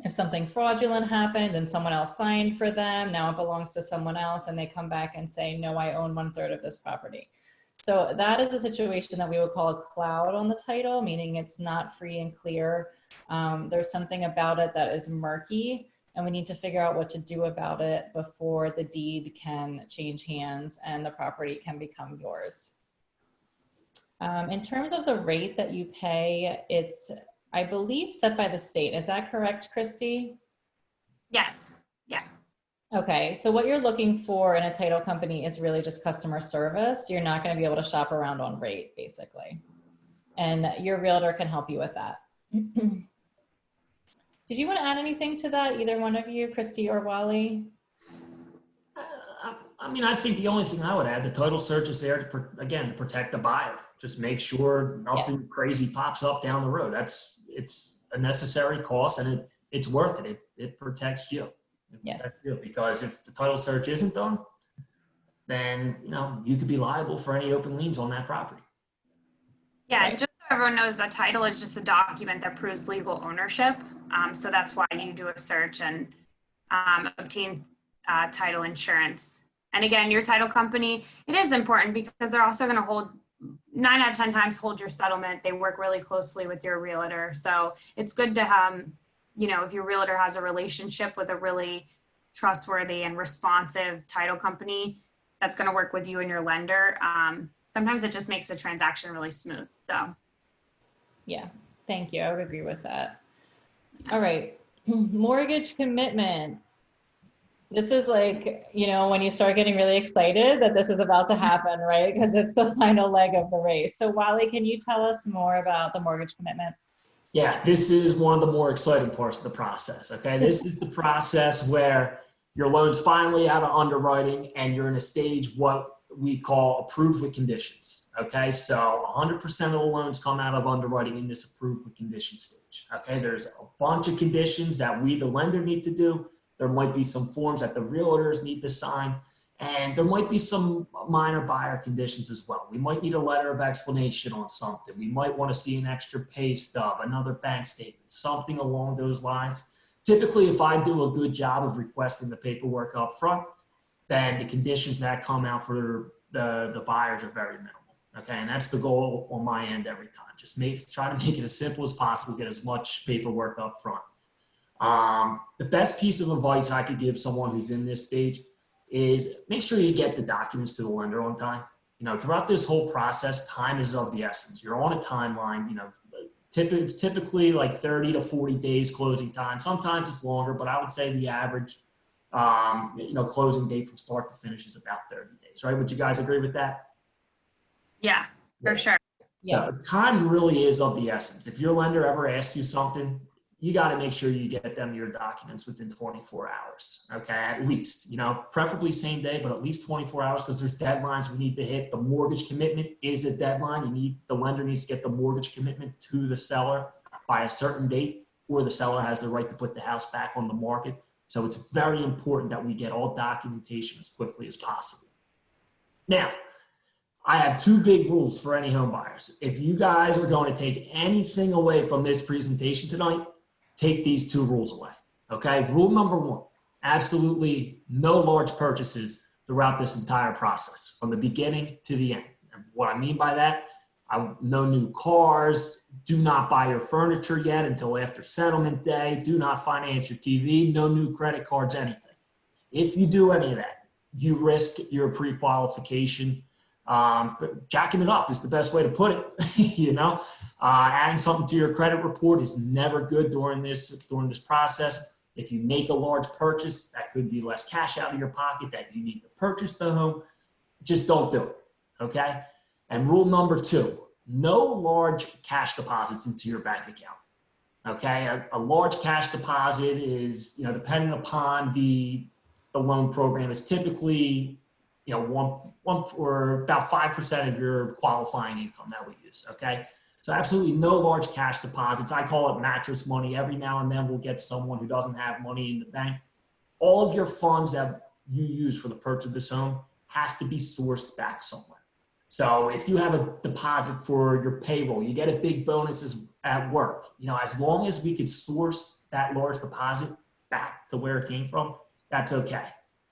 if something fraudulent happened and someone else signed for them, now it belongs to someone else, and they come back and say, no, I own 1/3 of this property. So that is a situation that we would call a cloud on the title, meaning it's not free and clear. There's something about it that is murky, and we need to figure out what to do about it before the deed can change hands and the property can become yours. In terms of the rate that you pay, it's, I believe, set by the state. Is that correct, Christie? Yes. Yeah. Okay, so what you're looking for in a title company is really just customer service. You're not going to be able to shop around on rate, basically. And your realtor can help you with that. Did you want to add anything to that, either one of you, Christie or Wally? I mean, I think the only thing I would add, the title search is there to, again, to protect the buyer. Just make sure nothing crazy pops up down the road. It's a necessary cost, and it's worth it. It protects you. Yes. Because if the title search isn't done, then, you know, you could be liable for any open liens on that property. Yeah, Right. and just so everyone knows, the title is just a document that proves legal ownership. So that's why you do a search and obtain title insurance. And again, your title company, it is important because they're also going to hold 9 out of 10 times hold your settlement. They work really closely with your realtor. So it's good to, you know, if your realtor has a relationship with a really trustworthy and responsive title company that's going to work with you and your lender, sometimes it just makes the transaction really smooth. So Yeah, thank you. I would agree with that. All right, mortgage commitment. This is like, you know, when you start getting really excited that this is about to happen, right? Because it's the final leg of the race. So Wally, can you tell us more about the mortgage commitment? Yeah, this is one of the more exciting parts of the process, okay? This is the process where your loan's finally out of underwriting and you're in a stage what we call approved with conditions, okay? So 100% of the loans come out of underwriting in this approved with conditions stage, okay? There's a bunch of conditions that we, the lender, need to do. There might be some forms that the realtors need to sign, and there might be some minor buyer conditions as well. We might need a letter of explanation on something. We might want to see an extra pay stub, another bank statement, something along those lines. Typically, if I do a good job of requesting the paperwork up front, then the conditions that come out for the buyers are very minimal. Okay, and that's the goal on my end every time. Just try to make it as simple as possible, get as much paperwork up front. The best piece of advice I could give someone who's in this stage is make sure you get the documents to the lender on time. You know, throughout this whole process, time is of the essence. You're on a timeline, you know, it's typically like 30 to 40 days closing time. Sometimes it's longer, but I would say the average, you know, closing date from start to finish is about 30 days, right? Would you guys agree with that? yeah, for sure. Yeah. So time really is of the essence. If your lender ever asks you something, you got to make sure you get them your documents within 24 hours, okay? At least, you know, preferably same day, but at least 24 hours because there's deadlines we need to hit. The mortgage commitment is a deadline. The lender needs to get the mortgage commitment to the seller by a certain date, or the seller has the right to put the house back on the market. So it's very important that we get all documentation as quickly as possible. Now, I have 2 big rules for any home buyers. If you guys are going to take anything away from this presentation tonight, take these 2 rules away, okay? Rule number 1, absolutely no large purchases throughout this entire process, from the beginning to the end. And what I mean by that, no new cars, do not buy your furniture yet until after settlement day, do not finance your TV, no new credit cards, anything. If you do any of that, you risk your pre-qualification. Jacking it up is the best way to put it. You know, adding something to your credit report is never good during this process. If you make a large purchase, that could be less cash out of your pocket that you need to purchase the home. Just don't do it. Okay. And rule number 2, no large cash deposits into your bank account. Okay, a large cash deposit is, depending upon the loan program, is typically, one or about 5% of your qualifying income that we use. Okay, so absolutely no large cash deposits. I call it mattress money. Every now and then we'll get someone who doesn't have money in the bank. All of your funds that you use for the purchase of this home have to be sourced back somewhere. So if you have a deposit for your payroll, you get a big bonuses at work. As long as we could source that large deposit back to where it came from, that's okay.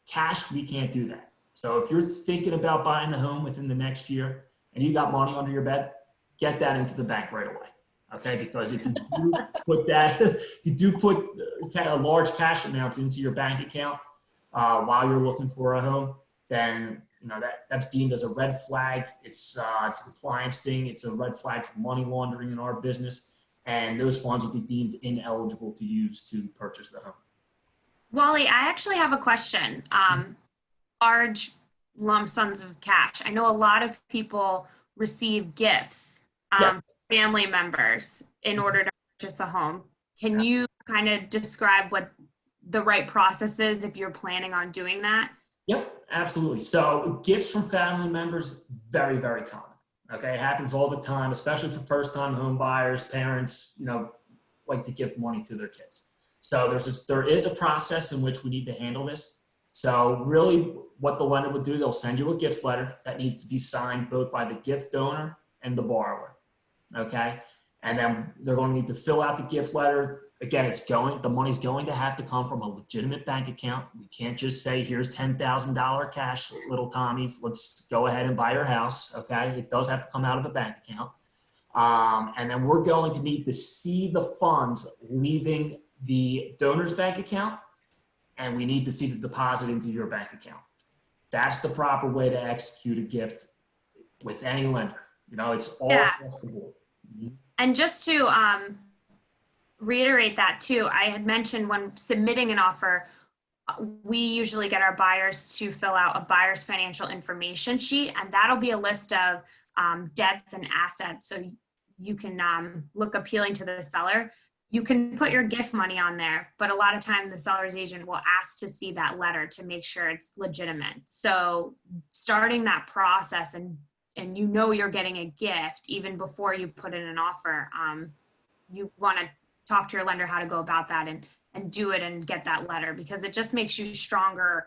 Cash, we can't do that. So if you're thinking about buying a home within the next year and you got money under your bed, get that into the bank right away. Okay, because if you do put that, if you do put a large cash amounts into your bank account while you're looking for a home, then that's deemed as a red flag. It's a compliance thing. It's a red flag for money laundering in our business, and those funds will be deemed ineligible to use to purchase the home. Wally, I actually have a question. Large lump sums of cash. I know a lot of people receive gifts, Yes. family members, in order to purchase a home. Can you kind of describe what the right process is if you're planning on doing that? Yep, absolutely. So gifts from family members, very, very common. Okay, it happens all the time, especially for first-time home buyers. Parents, like to give money to their kids. So there is a process in which we need to handle this. So really what the lender would do, they'll send you a gift letter that needs to be signed both by the gift donor and the borrower. Okay. And then they're going to need to fill out the gift letter. Again, the money's going to have to come from a legitimate bank account. We can't just say, here's $10,000 cash, little Tommy, let's go ahead and buy your house. Okay. It does have to come out of a bank account. And then we're going to need to see the funds leaving the donor's bank account, and we need to see the deposit into your bank account. That's the proper way to execute a gift with any lender. It's all across the board. And just to reiterate that too, I had mentioned when submitting an offer, we usually get our buyers to fill out a buyer's financial information sheet, and that'll be a list of debts and assets, so you can look appealing to the seller. You can put your gift money on there, but a lot of time the seller's agent will ask to see that letter to make sure it's legitimate. So starting that process and you're getting a gift even before you put in an offer, you want to talk to your lender how to go about that and do it and get that letter, because it just makes you stronger,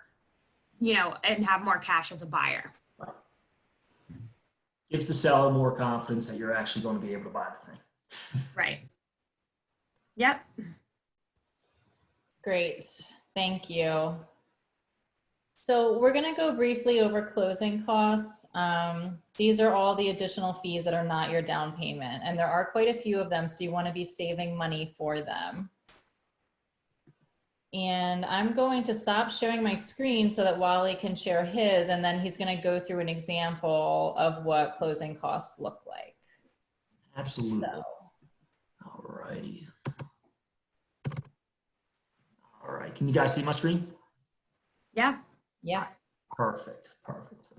and have more cash as a buyer. Gives the seller more confidence that you're actually going to be able to buy the thing. Right. Yep. Great, thank you. So we're gonna go briefly over closing costs. These are all the additional fees that are not your down payment, and there are quite a few of them, so you wanna be saving money for them. And I'm going to stop sharing my screen so that Wally can share his, and then he's gonna go through an example of what closing costs look like. Absolutely. So. All righty. All right, can you guys see my screen? Yeah. Yeah. Perfect.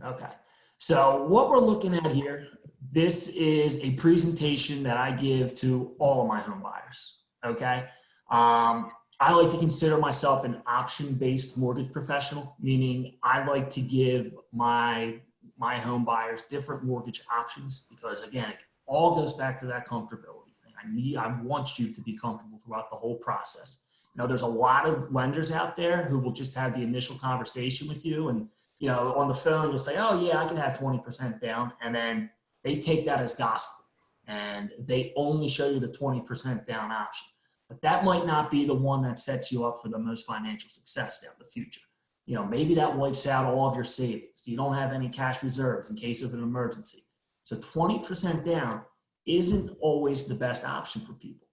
Okay. So what we're looking at here, this is a presentation that I give to all of my home buyers. Okay. I like to consider myself an option-based mortgage professional, meaning I like to give my home buyers different mortgage options, because again, it all goes back to that comfortability thing. I want you to be comfortable throughout the whole process. There's a lot of lenders out there who will just have the initial conversation with you, and on the phone you'll say, oh yeah, I can have 20% down, and then they take that as gospel and they only show you the 20% down option. But that might not be the one that sets you up for the most financial success down the future. Maybe that wipes out all of your savings. You don't have any cash reserves in case of an emergency. So 20% down isn't always the best option for people.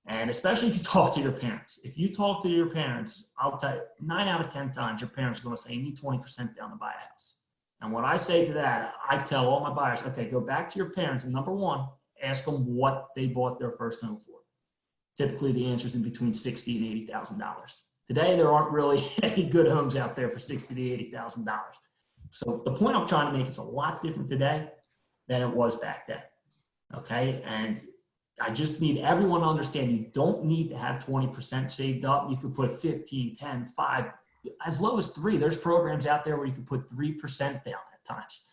And especially if you talk to your parents. If you talk to your parents, I'll tell you, 9 out of 10 times your parents are going to say, you need 20% down to buy a house. And when I say to that, I tell all my buyers, okay, go back to your parents, and number one, ask them what they bought their first home for. Typically the answer is in between $60,000 and $80,000. Today, there aren't really any good homes out there for $60,000 to $80,000. So the point I'm trying to make is a lot different today than it was back then. Okay. And I just need everyone to understand you don't need to have 20% saved up. You could put 15, 10, 5, as low as 3. There's programs out there where you can put 3% down at times.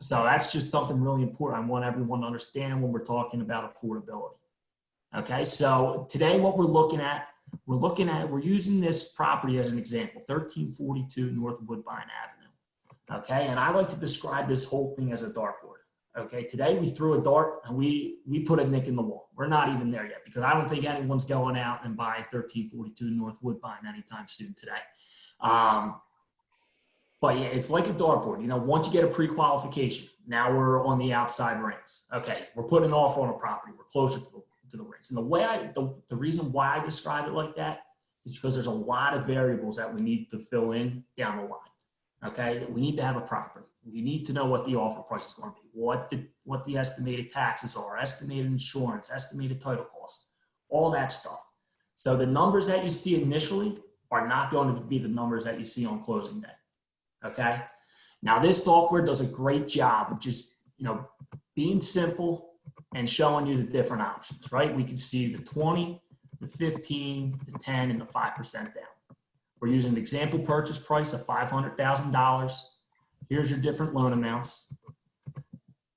So that's just something really important. I want everyone to understand when we're talking about affordability. Okay, so today what we're using this property as an example, 1342 North Woodbine Avenue. Okay, and I like to describe this whole thing as a dartboard. Okay, today we threw a dart and we put a nick in the wall. We're not even there yet because I don't think anyone's going out and buying 1342 North Woodbine anytime soon today. But yeah, it's like a dartboard. You know, once you get a pre-qualification, now we're on the outside rings. Okay, we're putting an offer on a property. We're closer to the rings. And the reason why I describe it like that is because there's a lot of variables that we need to fill in down the line. Okay, we need to have a property. We need to know what the offer price is going to be, what the estimated taxes are, estimated insurance, estimated title costs, all that stuff. So the numbers that you see initially are not going to be the numbers that you see on closing day. Okay. Now this software does a great job of just, being simple and showing you the different options, right? We can see the 20, the 15, the 10, and the 5% down. We're using an example purchase price of $500,000. Here's your different loan amounts.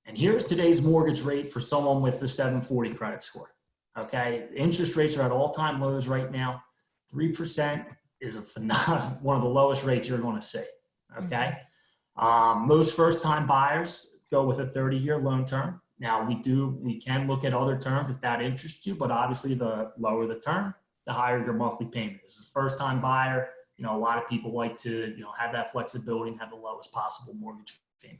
And here's today's mortgage rate for someone with the 740 credit score. Okay. Interest rates are at all-time lows right now. 3% is one of the lowest rates you're going to see. Okay. Most first-time buyers go with a 30-year loan term. Now we can look at other terms if that interests you, but obviously the lower the term, the higher your monthly payment is. As a first-time buyer, a lot of people like to, have that flexibility and have the lowest possible mortgage payment.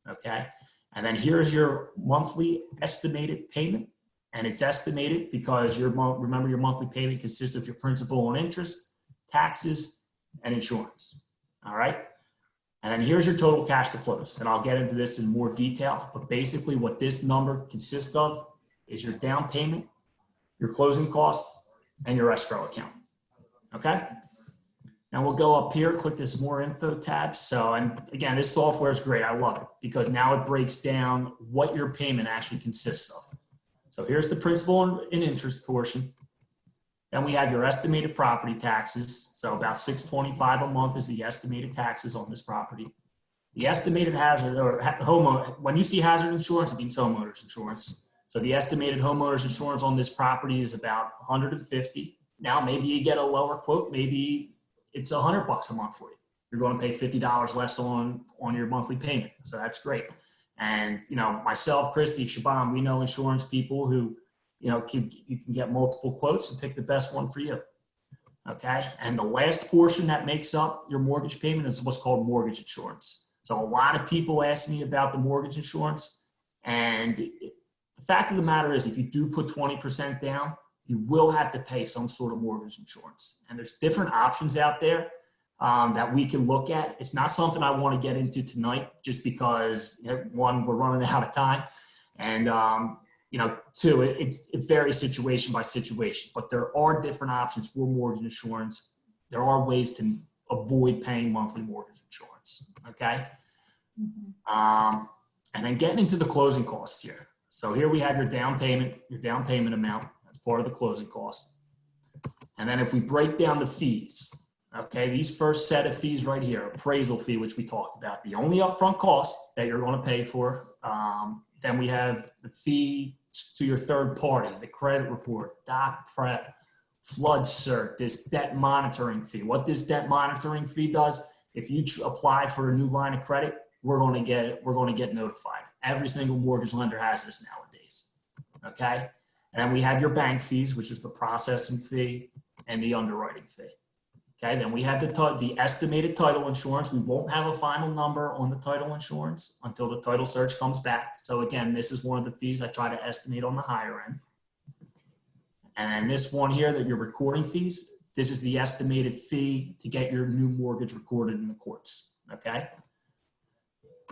Okay. And then here's your monthly estimated payment. And it's estimated because remember your monthly payment consists of your principal and interest, taxes, and insurance. All right. And then here's your total cash to close. And I'll get into this in more detail, but basically what this number consists of is your down payment, your closing costs, and your escrow account. Okay. Now we'll go up here, click this more info tab. So, and again, this software is great. I love it because now it breaks down what your payment actually consists of. So here's the principal and interest portion. Then we have your estimated property taxes. So about $625 a month is the estimated taxes on this property. The estimated hazard or homeowner, when you see hazard insurance, it means homeowner's insurance. So the estimated homeowner's insurance on this property is about $150. Now maybe you get a lower quote, maybe it's $100 a month for you. You're going to pay $50 less on your monthly payment. So that's great. And, myself, Christie, Siobhan, we know insurance people who, you can get multiple quotes and pick the best one for you. Okay. And the last portion that makes up your mortgage payment is what's called mortgage insurance. So a lot of people ask me about the mortgage insurance. And the fact of the matter is, if you do put 20% down, you will have to pay some sort of mortgage insurance. And there's different options out there that we can look at. It's not something I want to get into tonight just because, one, we're running out of time. And, two, it varies situation by situation. But there are different options for mortgage insurance. There are ways to avoid paying monthly mortgage insurance. Okay. Mm-hmm. And then getting into the closing costs here. So here we have your down payment amount. That's part of the closing cost. And then if we break down the fees, okay, these first set of fees right here, appraisal fee, which we talked about, the only upfront cost that you're going to pay for. Then we have the fee to your third party, the credit report, doc prep, flood cert, this debt monitoring fee. What this debt monitoring fee does, if you apply for a new line of credit, we're going to get notified. Every single mortgage lender has this nowadays. Okay. And then we have your bank fees, which is the processing fee and the underwriting fee. Okay. Then we have the estimated title insurance. We won't have a final number on the title insurance until the title search comes back. So again, this is one of the fees I try to estimate on the higher end. And then this one here, that your recording fees, this is the estimated fee to get your new mortgage recorded in the courts. Okay.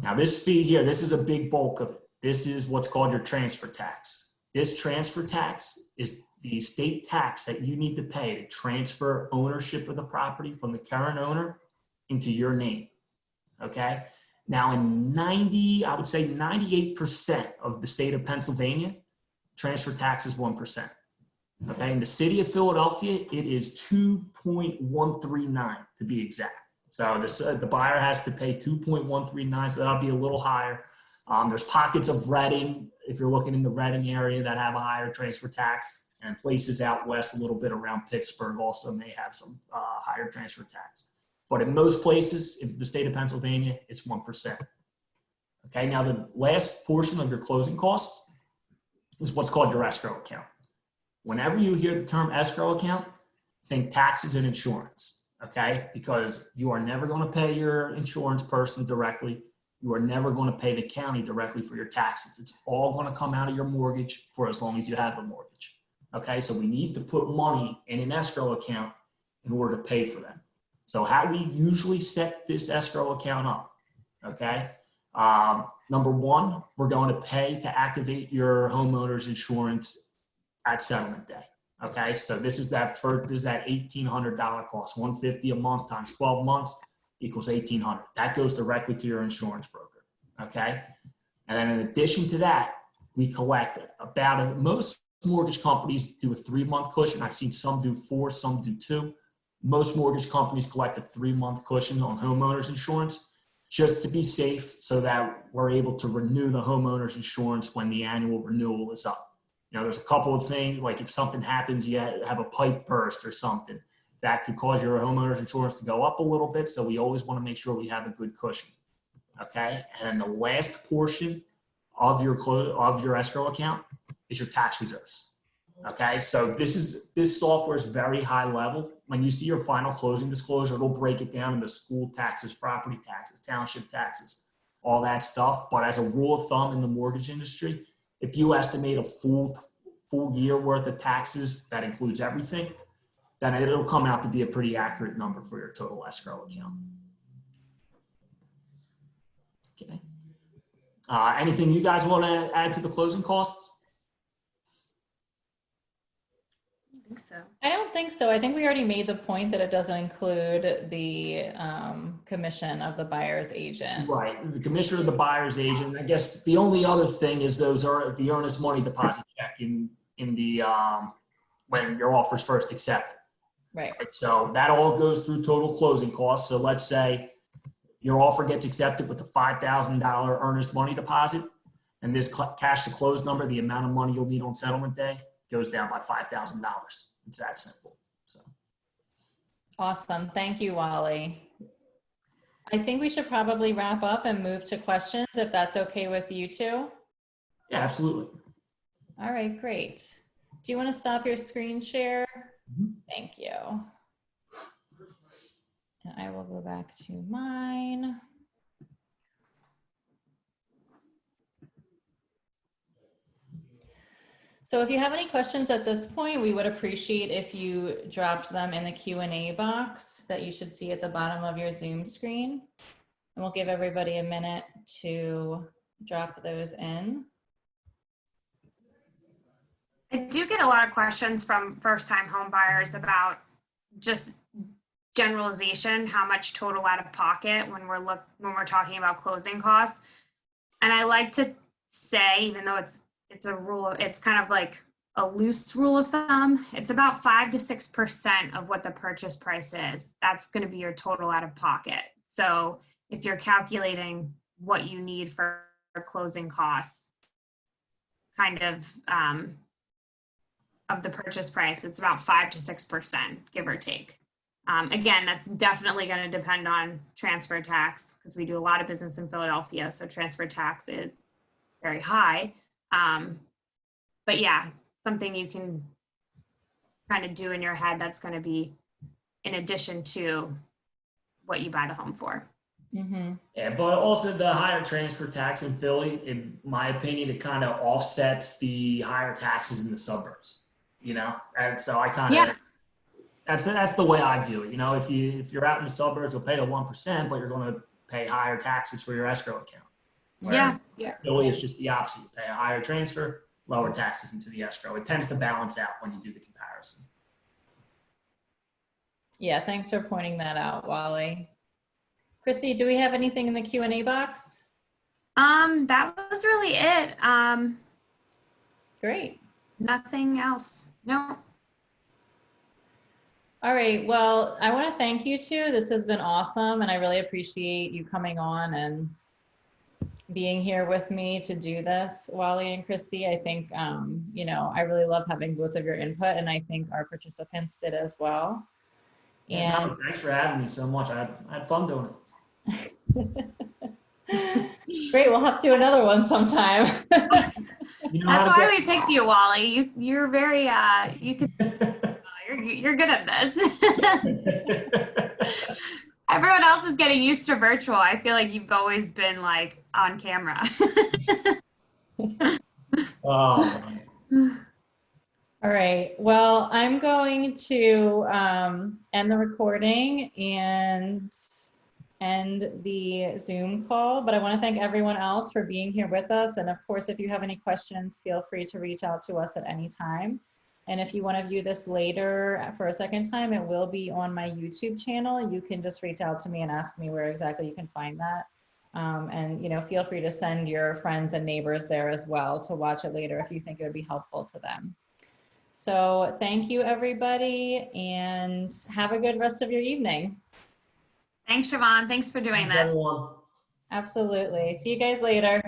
Now this fee here, this is a big bulk of it. This is what's called your transfer tax. This transfer tax is the state tax that you need to pay to transfer ownership of the property from the current owner into your name. Okay. Now in I would say 98% of the state of Pennsylvania, transfer tax is 1%. Okay, in the city of Philadelphia, it is 2.139 to be exact. So the buyer has to pay 2.139, so that'll be a little higher. There's pockets of Reading, if you're looking in the Reading area, that have a higher transfer tax, and places out west a little bit around Pittsburgh also may have some higher transfer tax. But in most places, in the state of Pennsylvania, it's 1%. Okay, now the last portion of your closing costs is what's called your escrow account. Whenever you hear the term escrow account, think taxes and insurance, okay? Because you are never going to pay your insurance person directly. You are never going to pay the county directly for your taxes. It's all going to come out of your mortgage for as long as you have the mortgage, okay? So we need to put money in an escrow account in order to pay for them. So how we usually set this escrow account up, okay? Number one, we're going to pay to activate your homeowner's insurance at settlement day. Okay, so this is that $1,800 cost. $150 a month times 12 months equals $1,800. That goes directly to your insurance broker. Okay, and then in addition to that, we collect most mortgage companies do a 3-month cushion. I've seen some do 4, some do 2. Most mortgage companies collect a 3-month cushion on homeowners insurance just to be safe, so that we're able to renew the homeowners insurance when the annual renewal is up. You know, there's a couple of things, like if something happens, you have a pipe burst or something, that could cause your homeowner's insurance to go up a little bit. So we always want to make sure we have a good cushion. Okay. And the last portion of your escrow account is your tax reserves. Okay. So this software is very high level. When you see your final closing disclosure, it'll break it down into school taxes, property taxes, township taxes, all that stuff. But as a rule of thumb in the mortgage industry, if you estimate a full year worth of taxes, that includes everything, then it'll come out to be a pretty accurate number for your total escrow account. Okay. Anything you guys want to add to the closing costs? I don't think so. I think we already made the point that it doesn't include the commission of the buyer's agent. Right, the commission of the buyer's agent. I guess the only other thing is those are the earnest money deposit check in the when your offer's first accepted. Right. So that all goes through total closing costs. So let's say your offer gets accepted with a $5,000 earnest money deposit, and this cash to close number, the amount of money you'll need on settlement day, goes down by $5,000. It's that simple. So awesome. Thank you, Wally. I think we should probably wrap up and move to questions, if that's okay with you two. yeah, absolutely. All right, great. Do you want to stop your screen share? Mm-hmm. Thank you. And I will go back to mine. So if you have any questions at this point, we would appreciate if you dropped them in the Q&A box that you should see at the bottom of your Zoom screen. And we'll give everybody a minute to drop those in. I do get a lot of questions from first-time home buyers about just generalization, how much total out of pocket when we're talking about closing costs. And I like to say, even though it's a rule, it's kind of like a loose rule of thumb, it's about 5 to 6% of what the purchase price is. That's going to be your total out of pocket. So if you're calculating what you need for closing costs, kind of the purchase price, it's about 5 to 6%, give or take. Again, that's definitely going to depend on transfer tax, because we do a lot of business in Philadelphia, so transfer tax is very high. But yeah, something you can kind of do in your head that's going to be in addition to what you buy the home for. Mm-hmm. Yeah, but also the higher transfer tax in Philly, in my opinion, it kind of offsets the higher taxes in the suburbs, you know? And so I kind of, that's the way I view it. You know, if you're out in the suburbs, you'll pay the 1%, but you're going to pay higher taxes for your escrow account. Yeah. Philly is just the opposite. You pay a higher transfer, lower taxes into the escrow. It tends to balance out when you do the comparison. Yeah, thanks for pointing that out, Wally. Christie, do we have anything in the Q&A box? That was really it. Great. Nothing else. No. All right. Well, I want to thank you two. This has been awesome, and I really appreciate you coming on and being here with me to do this, Wally and Christie. I think, you know, I really love having both of your input, and I think our participants did as well. Yeah, And no, thanks for having me so much. I had fun doing Great. we'll have to do another one sometime. You know That's how to why we picked you, Wally. You're very you can you're good at this. Everyone else is getting used to virtual. I feel like you've always been like on camera. Oh, man. All right. Well, I'm going to end the recording and end the Zoom call, but I want to thank everyone else for being here with us. And of course, if you have any questions, feel free to reach out to us at any time. And if you want to view this later for a second time, it will be on my YouTube channel. You can just reach out to me and ask me where exactly you can find that. And you know, feel free to send your friends and neighbors there as well to watch it later if you think it would be helpful to them. So thank you, everybody, and have a good rest of your evening. Thanks, Siobhan. Thanks for doing Thanks, this. everyone. Absolutely. See you guys later.